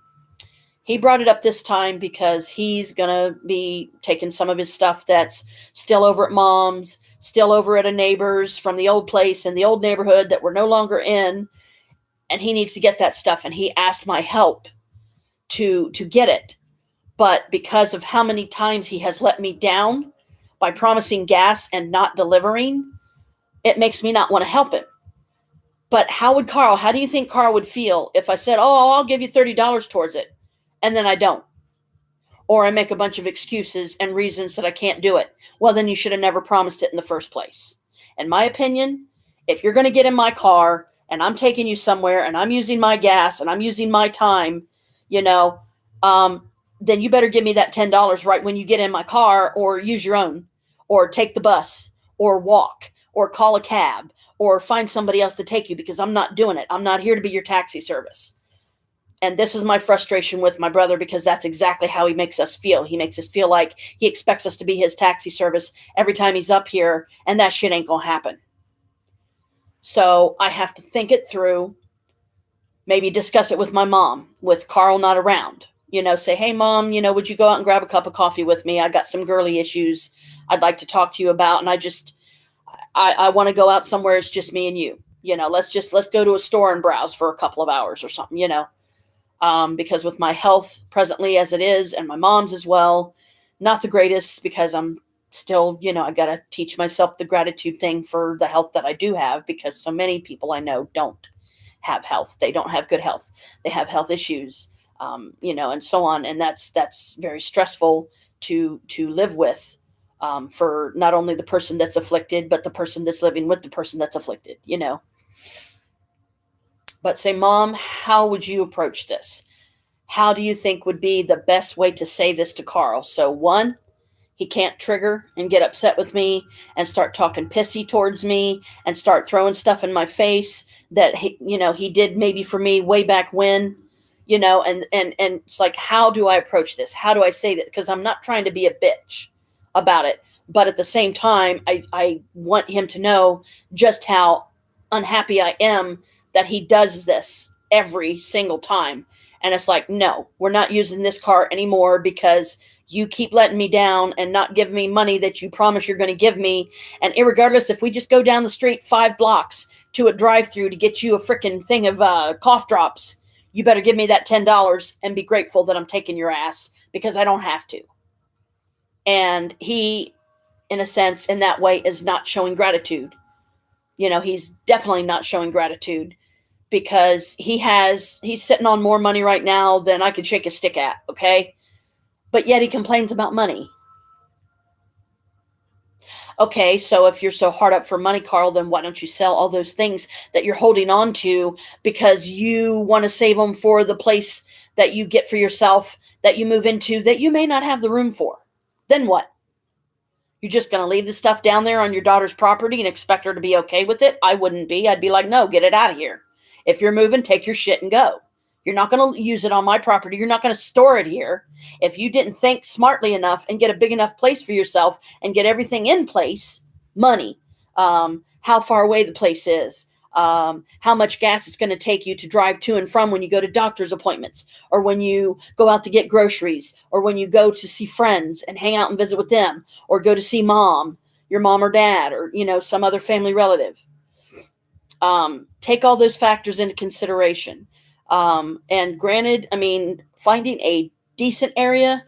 He brought it up this time because he's going to be taking some of his stuff that's still over at Mom's, still over at a neighbor's from the old place in the old neighborhood that we're no longer in, and he needs to get that stuff, and he asked my help to get it. But because of how many times he has let me down by promising gas and not delivering, it makes me not want to help him. But how do you think Carl would feel if I said, oh, I'll give you $30 towards it, and then I don't? Or I make a bunch of excuses and reasons that I can't do it. Well, then you should have never promised it in the first place. In my opinion, if you're going to get in my car and I'm taking you somewhere and I'm using my gas and I'm using my time, then you better give me that $10 right when you get in my car, or use your own, or take the bus, or walk, or call a cab, or find somebody else to take you, because I'm not doing it. I'm not here to be your taxi service. And this is my frustration with my brother, because that's exactly how he makes us feel. He makes us feel like he expects us to be his taxi service every time he's up here, and that shit ain't gonna happen. So I have to think it through, maybe discuss it with my mom, with Carl not around. Say, hey, Mom, would you go out and grab a cup of coffee with me? I got some girly issues I'd like to talk to you about. And I want to go out somewhere. It's just me and you. Let's go to a store and browse for a couple of hours or something, because with my health presently as it is, and my mom's as well, not the greatest, because I'm still, I got to teach myself the gratitude thing for the health that I do have, because so many people I know don't have health. They don't have good health. They have health issues. And so on. And that's very stressful to live with, for not only the person that's afflicted, but the person that's living with the person that's afflicted, But say, Mom, how would you approach this? How do you think would be the best way to say this to Carl? So one, he can't trigger and get upset with me and start talking pissy towards me and start throwing stuff in my face that he did maybe for me way back when. And it's like, how do I approach this? How do I say that? Because I'm not trying to be a bitch about it. But at the same time, I want him to know just how unhappy I am that he does this every single time. And it's like, no, we're not using this car anymore because you keep letting me down and not giving me money that you promise you're going to give me. And irregardless, if we just go down the street 5 blocks to a drive-through to get you a freaking thing of cough drops, you better give me that $10 and be grateful that I'm taking your ass, because I don't have to. And he, in a sense, in that way, is not showing gratitude. He's definitely not showing gratitude, because he's sitting on more money right now than I could shake a stick at, okay? But yet he complains about money. Okay, so if you're so hard up for money, Carl, then why don't you sell all those things that you're holding on to because you want to save them for the place that you get for yourself, that you move into, that you may not have the room for? Then what? You're just going to leave the stuff down there on your daughter's property and expect her to be okay with it? I wouldn't be. I'd be like, no, get it out of here. If you're moving, take your shit and go. You're not going to use it on my property. You're not going to store it here. If you didn't think smartly enough and get a big enough place for yourself and get everything in place, money, how far away the place is, how much gas it's going to take you to drive to and from when you go to doctor's appointments, or when you go out to get groceries, or when you go to see friends and hang out and visit with them, or go to see your mom or dad, or, some other family relative. Take all those factors into consideration. And granted, I mean, finding a decent area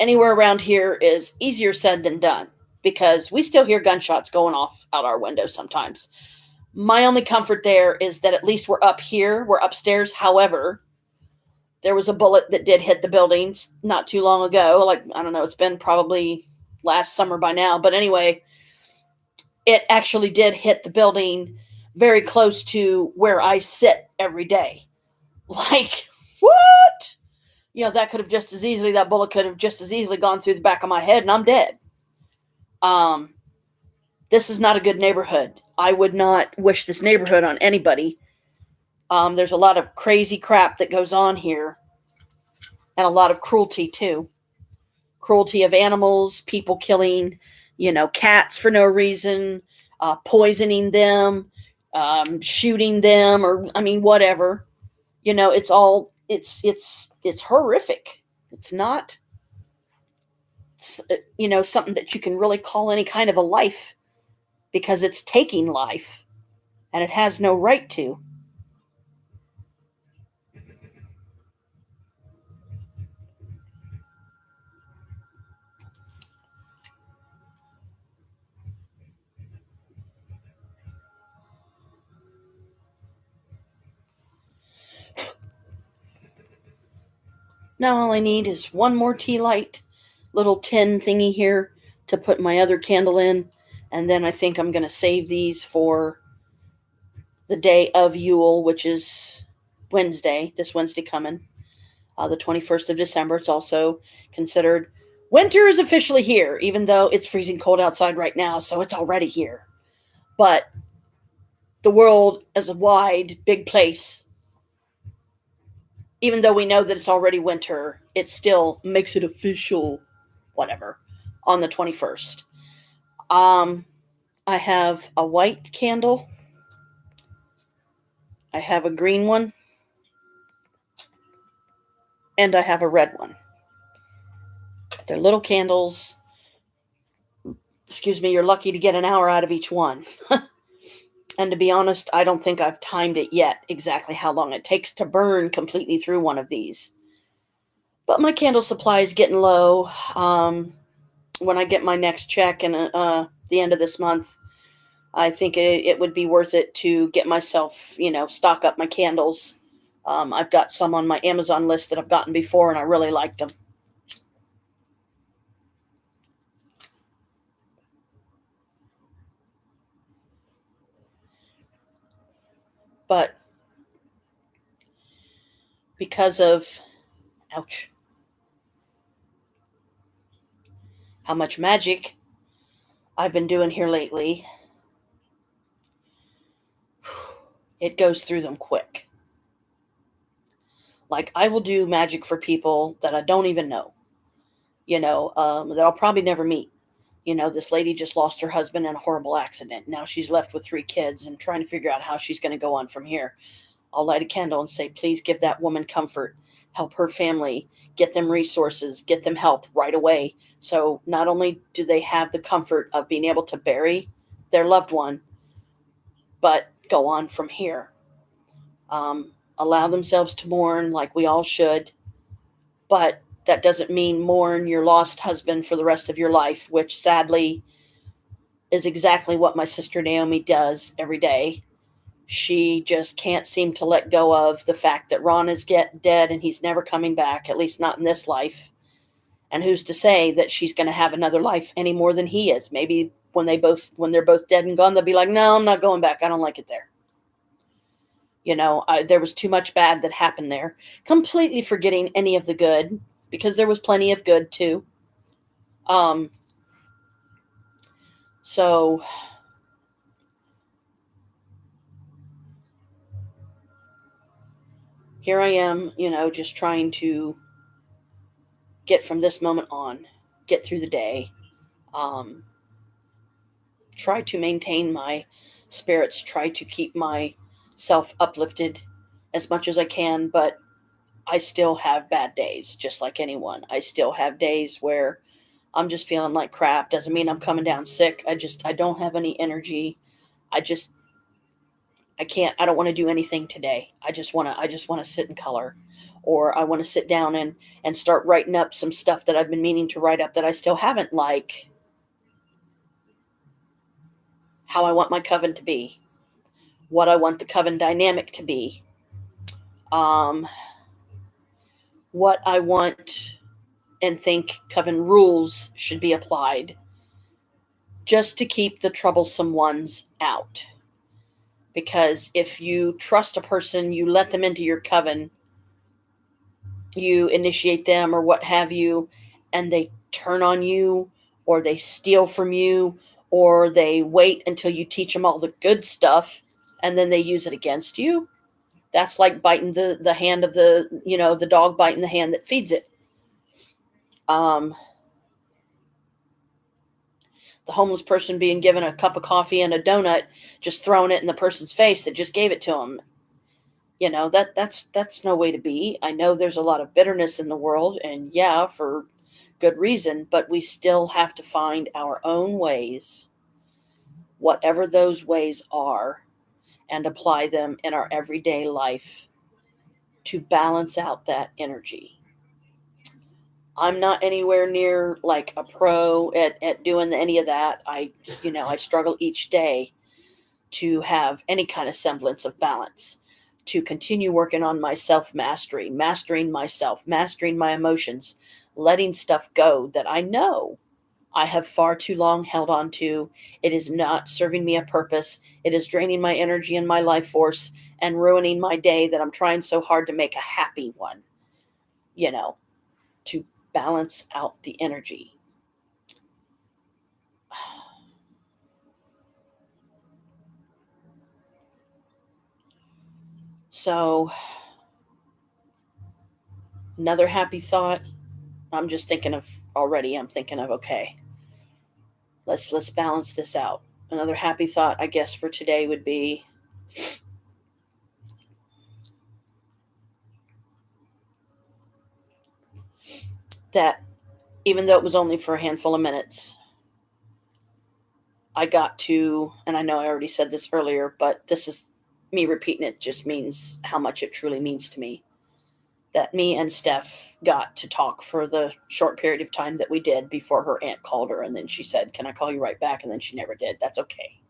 anywhere around here is easier said than done because we still hear gunshots going off out our window sometimes. My only comfort there is that at least we're up here, we're upstairs. However, there was a bullet that did hit the buildings not too long ago. Like, I don't know, it's been probably last summer by now. But anyway, it actually did hit the building very close to where I sit every day. Like, what? You know, that could have just as easily, that bullet could have just as easily gone through the back of my head and I'm dead. Um, this is not a good neighborhood. I would not wish this neighborhood on anybody. There's a lot of crazy crap that goes on here and a lot of cruelty too. Cruelty of animals, people killing, cats for no reason, poisoning them, shooting them, or I mean, whatever. It's all it's horrific. It's not, something that you can really call any kind of a life because it's taking life and it has no right to. Now all I need is one more tea light, little tin thingy here to put my other candle in, and then I think I'm going to save these for the day of Yule, which is Wednesday, this Wednesday coming, the 21st of December. It's also considered winter is officially here, even though it's freezing cold outside right now, so it's already here. But the world as a wide, big place, even though we know that it's already winter, it still makes it official, whatever, on the 21st. I have a white candle. I have a green one. And I have a red one. They're little candles. Excuse me, you're lucky to get an hour out of each one. And to be honest, I don't think I've timed it yet exactly how long it takes to burn completely through one of these. But my candle supply is getting low. When I get my next check in the end of this month, I think it would be worth it to get myself, stock up my candles. I've got some on my Amazon list that I've gotten before, and I really liked them. But because of, ouch, how much magic I've been doing here lately, it goes through them quick. Like, I will do magic for people that I don't even know, that I'll probably never meet. This lady just lost her husband in a horrible accident. Now she's left with 3 kids and trying to figure out how she's going to go on from here. I'll light a candle and say, please give that woman comfort, help her family, get them resources, get them help right away. So not only do they have the comfort of being able to bury their loved one, but go on from here. Allow themselves to mourn like we all should, but that doesn't mean mourn your lost husband for the rest of your life, which sadly is exactly what my sister Naomi does every day. She just can't seem to let go of the fact that Ron is dead and he's never coming back, at least not in this life. And who's to say that she's going to have another life any more than he is? Maybe when they're both dead and gone, they'll be like, no, I'm not going back. I don't like it there. There was too much bad that happened there. Completely forgetting any of the good, because there was plenty of good too. So here I am, just trying to get from this moment on, get through the day, try to maintain my spirits, try to keep myself uplifted as much as I can, but I still have bad days, just like anyone. I still have days where I'm just feeling like crap. Doesn't mean I'm coming down sick. I don't have any energy. I just I don't want to do anything today. I just want to sit and color, or I want to sit down and start writing up some stuff that I've been meaning to write up that I still haven't, like how I want my coven to be, what I want the coven dynamic to be, um, what I want and think coven rules should be applied, just to keep the troublesome ones out. Because if you trust a person, you let them into your coven, you initiate them or what have you, and they turn on you, or they steal from you, or they wait until you teach them all the good stuff and then they use it against you. That's like biting the hand of the dog biting the hand that feeds it. um, the homeless person being given a cup of coffee and a donut, just throwing it in the person's face that just gave it to them. That's no way to be. I know there's a lot of bitterness in the world, and yeah, for good reason, but we still have to find our own ways, whatever those ways are, and apply them in our everyday life to balance out that energy. I'm not anywhere near like a pro at doing any of that. I struggle each day to have any kind of semblance of balance, to continue working on my self mastery, mastering myself, mastering my emotions, letting stuff go that I know I have far too long held on to. It is not serving me a purpose. It is draining my energy and my life force and ruining my day that I'm trying so hard to make a happy one, you know, to balance out the energy. So, another happy thought. I'm thinking of, okay, let's balance this out. Another happy thought, I guess, for today would be that even though it was only for a handful of minutes, I got to, and I know I already said this earlier, but this is me repeating it, just means how much it truly means to me, that me and Steph got to talk for the short period of time that we did before her aunt called her. And then she said, "Can I call you right back?" And then she never did. That's okay.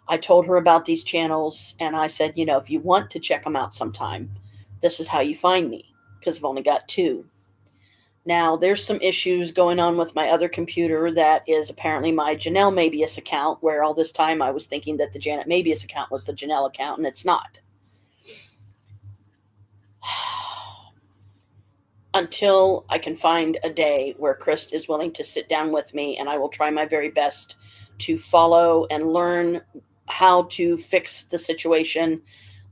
I told her about these channels, and I said, if you want to check them out sometime, this is how you find me, because I've only got two. Now, there's some issues going on with my other computer that is apparently my Janelle Mabius account, where all this time I was thinking that the Janet Mabius account was the Janelle account, and it's not. Until I can find a day where Chris is willing to sit down with me, and I will try my very best to follow and learn how to fix the situation.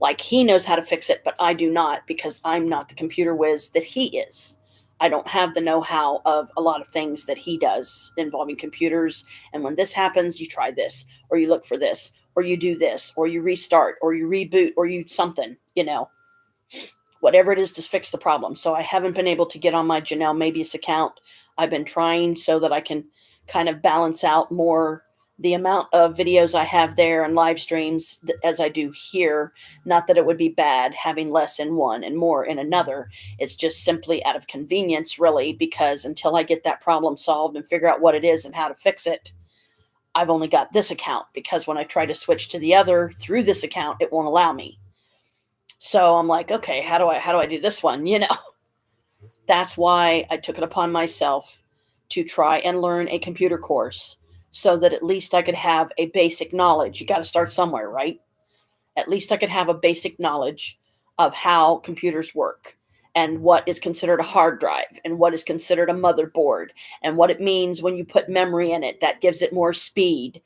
Like, he knows how to fix it, but I do not, because I'm not the computer whiz that he is. I don't have the know-how of a lot of things that he does involving computers. And when this happens, you try this, or you look for this, or you do this, or you restart, or you reboot, or you something, whatever it is to fix the problem. So I haven't been able to get on my Janelle Mabius account. I've been trying so that I can kind of balance out more the amount of videos I have there and live streams as I do here. Not that it would be bad having less in one and more in another. It's just simply out of convenience, really, because until I get that problem solved and figure out what it is and how to fix it, I've only got this account, because when I try to switch to the other through this account, it won't allow me. So I'm like, okay, how do I do this one? That's why I took it upon myself to try and learn a computer course, so that at least I could have a basic knowledge. You got to start somewhere, right? At least I could have a basic knowledge of how computers work, and what is considered a hard drive, and what is considered a motherboard, and what it means when you put memory in it that gives it more speed.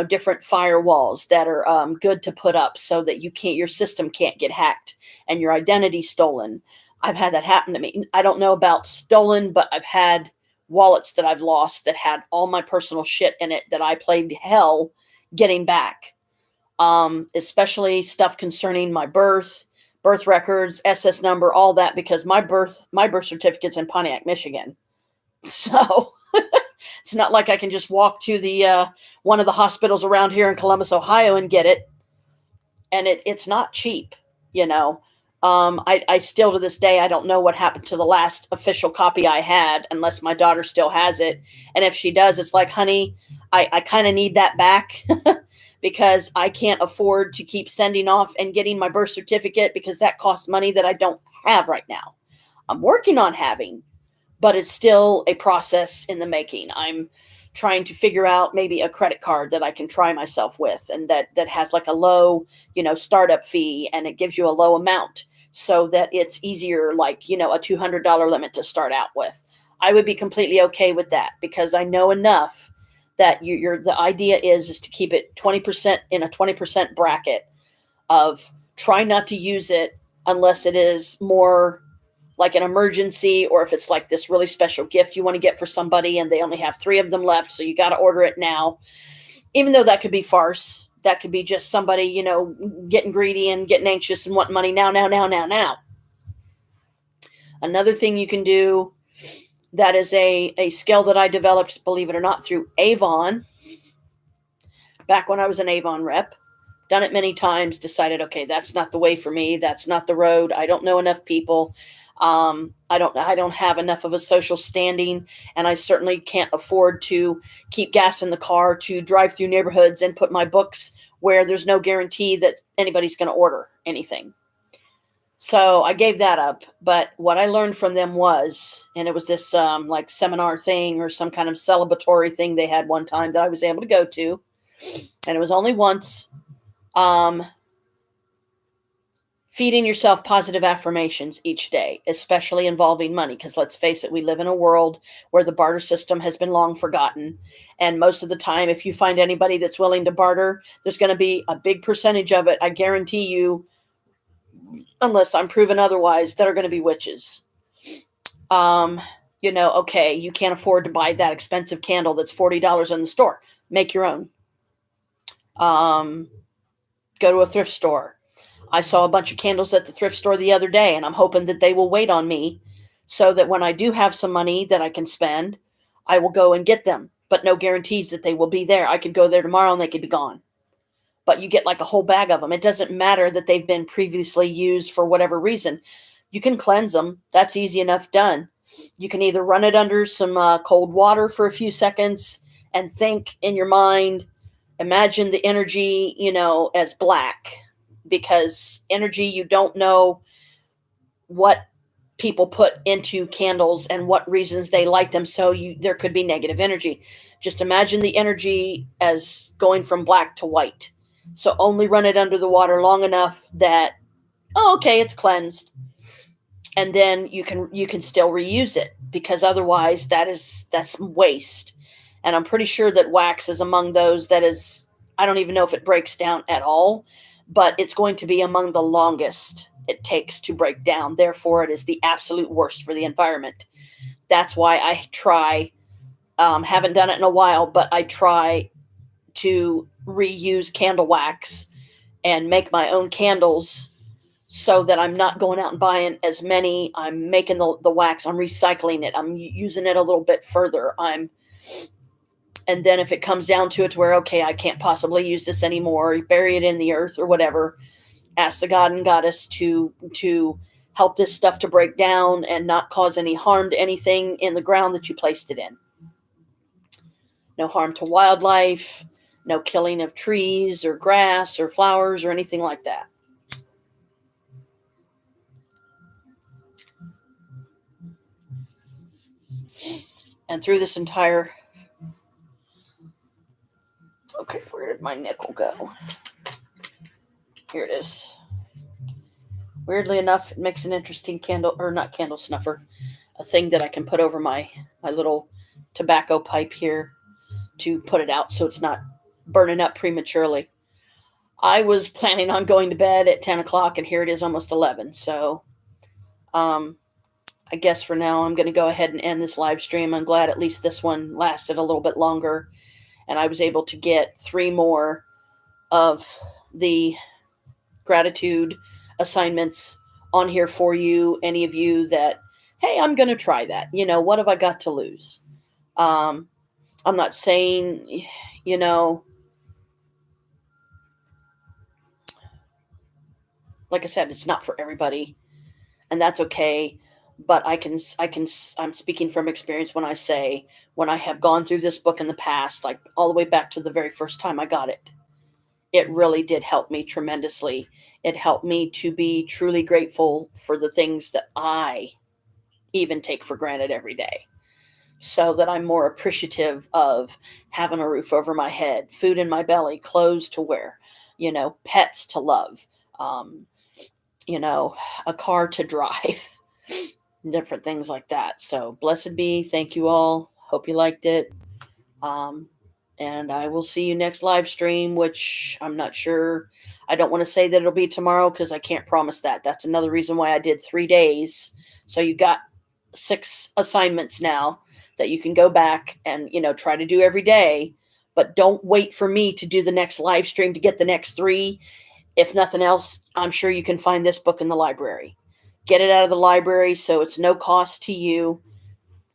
Different firewalls that are good to put up so that your system can't get hacked and your identity stolen. I've had that happen to me. I don't know about stolen, but I've had wallets that I've lost that had all my personal shit in it that I played hell getting back. Especially stuff concerning my birth records, SS number, all that, because my birth certificate's in Pontiac, Michigan. So it's not like I can just walk to the one of the hospitals around here in Columbus, Ohio, and get it. and it's not cheap, you know. I still to this day I don't know what happened to the last official copy I had, unless my daughter still has it. And if she does, it's like, honey, I kind of need that back because I can't afford to keep sending off and getting my birth certificate, because that costs money that I don't have right now. I'm working on having, but it's still a process in the making. I'm trying to figure out maybe a credit card that I can try myself with, and that has like a low, startup fee, and it gives you a low amount so that it's easier, like, a $200 limit to start out with. I would be completely okay with that, because I know enough that the idea is to keep it 20% in a 20% bracket of try not to use it unless it is more like an emergency, or if it's like this really special gift you want to get for somebody and they only have 3 of them left, so you got to order it now. Even though that could be farce, that could be just somebody, getting greedy and getting anxious and wanting money now, now, now, now, now. Another thing you can do, that is a skill that I developed, believe it or not, through Avon. Back when I was an Avon rep, done it many times, decided, okay, that's not the way for me. That's not the road. I don't know enough people. I don't have enough of a social standing, and I certainly can't afford to keep gas in the car to drive through neighborhoods and put my books where there's no guarantee that anybody's going to order anything. So I gave that up. But what I learned from them was, and it was this like seminar thing or some kind of celebratory thing they had one time that I was able to go to, and it was only once. Feeding yourself positive affirmations each day, especially involving money, because let's face it, we live in a world where the barter system has been long forgotten. And most of the time, if you find anybody that's willing to barter, there's going to be a big percentage of it, I guarantee you, unless I'm proven otherwise, that are going to be witches. Okay, you can't afford to buy that expensive candle that's $40 in the store. Make your own. Go to a thrift store. I saw a bunch of candles at the thrift store the other day, and I'm hoping that they will wait on me so that when I do have some money that I can spend, I will go and get them. But no guarantees that they will be there. I could go there tomorrow and they could be gone. But you get like a whole bag of them. It doesn't matter that they've been previously used for whatever reason. You can cleanse them. That's easy enough done. You can either run it under some cold water for a few seconds and think in your mind, imagine the energy, as black. Because energy, you don't know what people put into candles and what reasons they light them, so there could be negative energy. Just imagine the energy as going from black to white. So only run it under the water long enough that, okay, it's cleansed, and then you can still reuse it, because otherwise that's waste. And I'm pretty sure that wax is among those that is, I don't even know if it breaks down at all, but it's going to be among the longest it takes to break down. Therefore, it is the absolute worst for the environment. That's why I try, haven't done it in a while, but I try to reuse candle wax and make my own candles, so that I'm not going out and buying as many. I'm making the wax, I'm recycling it, I'm using it a little bit further. And then if it comes down to it to where, okay, I can't possibly use this anymore, bury it in the earth or whatever, ask the god and goddess to help this stuff to break down and not cause any harm to anything in the ground that you placed it in. No harm to wildlife, no killing of trees or grass or flowers or anything like that. And through this entire... Okay, where did my nickel go? Here it is. Weirdly enough, it makes an interesting candle, or not candle snuffer, a thing that I can put over my little tobacco pipe here to put it out so it's not burning up prematurely. I was planning on going to bed at 10 o'clock, and here it is almost 11. So I guess for now I'm going to go ahead and end this live stream. I'm glad at least this one lasted a little bit longer, and I was able to get 3 more of the gratitude assignments on here for you. Any of you that, hey, I'm going to try that. What have I got to lose? I'm not saying, like I said, it's not for everybody, and that's okay. But I'm speaking from experience when I say, when I have gone through this book in the past, like all the way back to the very first time I got it, it really did help me tremendously. It helped me to be truly grateful for the things that I even take for granted every day, so that I'm more appreciative of having a roof over my head, food in my belly, clothes to wear, pets to love, um, you know, a car to drive, different things like that. So, blessed be. Thank you all. Hope you liked it. Um, and I will see you next live stream, which I'm not sure. I don't want to say that it'll be tomorrow because I can't promise that. That's another reason why I did 3 days. So you got 6 assignments now that you can go back and, try to do every day. But don't wait for me to do the next live stream to get the next 3. If nothing else, I'm sure you can find this book in the library. Get it out of the library so it's no cost to you.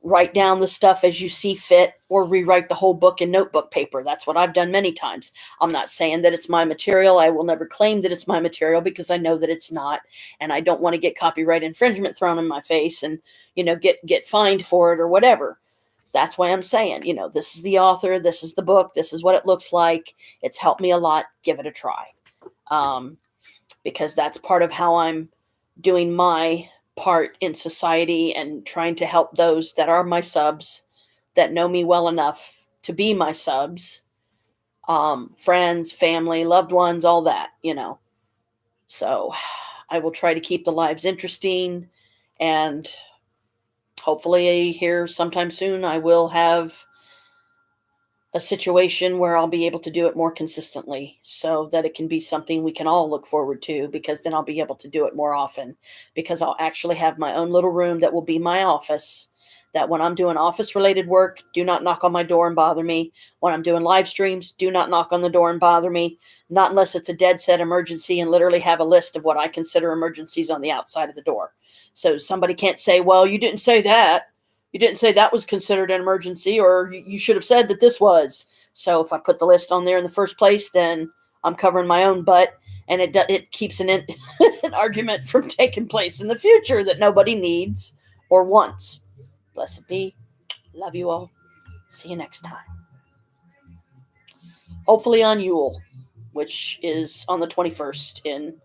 Write down the stuff as you see fit, or rewrite the whole book in notebook paper. That's what I've done many times. I'm not saying that it's my material. I will never claim that it's my material because I know that it's not, and I don't want to get copyright infringement thrown in my face and get fined for it or whatever. So that's why I'm saying, this is the author, this is the book, this is what it looks like. It's helped me a lot. Give it a try, because that's part of how I'm doing my part in society and trying to help those that are my subs, that know me well enough to be my subs, friends, family, loved ones, all that. So I will try to keep the lives interesting, and hopefully here sometime soon I will have a situation where I'll be able to do it more consistently, so that it can be something we can all look forward to, because then I'll be able to do it more often, because I'll actually have my own little room that will be my office, that when I'm doing office related work, do not knock on my door and bother me. When I'm doing live streams, do not knock on the door and bother me, not unless it's a dead set emergency, and literally have a list of what I consider emergencies on the outside of the door. So somebody can't say, well, you didn't say that. You didn't say that was considered an emergency, or you should have said that this was. So if I put the list on there in the first place, then I'm covering my own butt, and it keeps an argument from taking place in the future that nobody needs or wants. Blessed be. Love you all. See you next time. Hopefully on Yule, which is on the 21st in,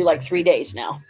like 3 days now.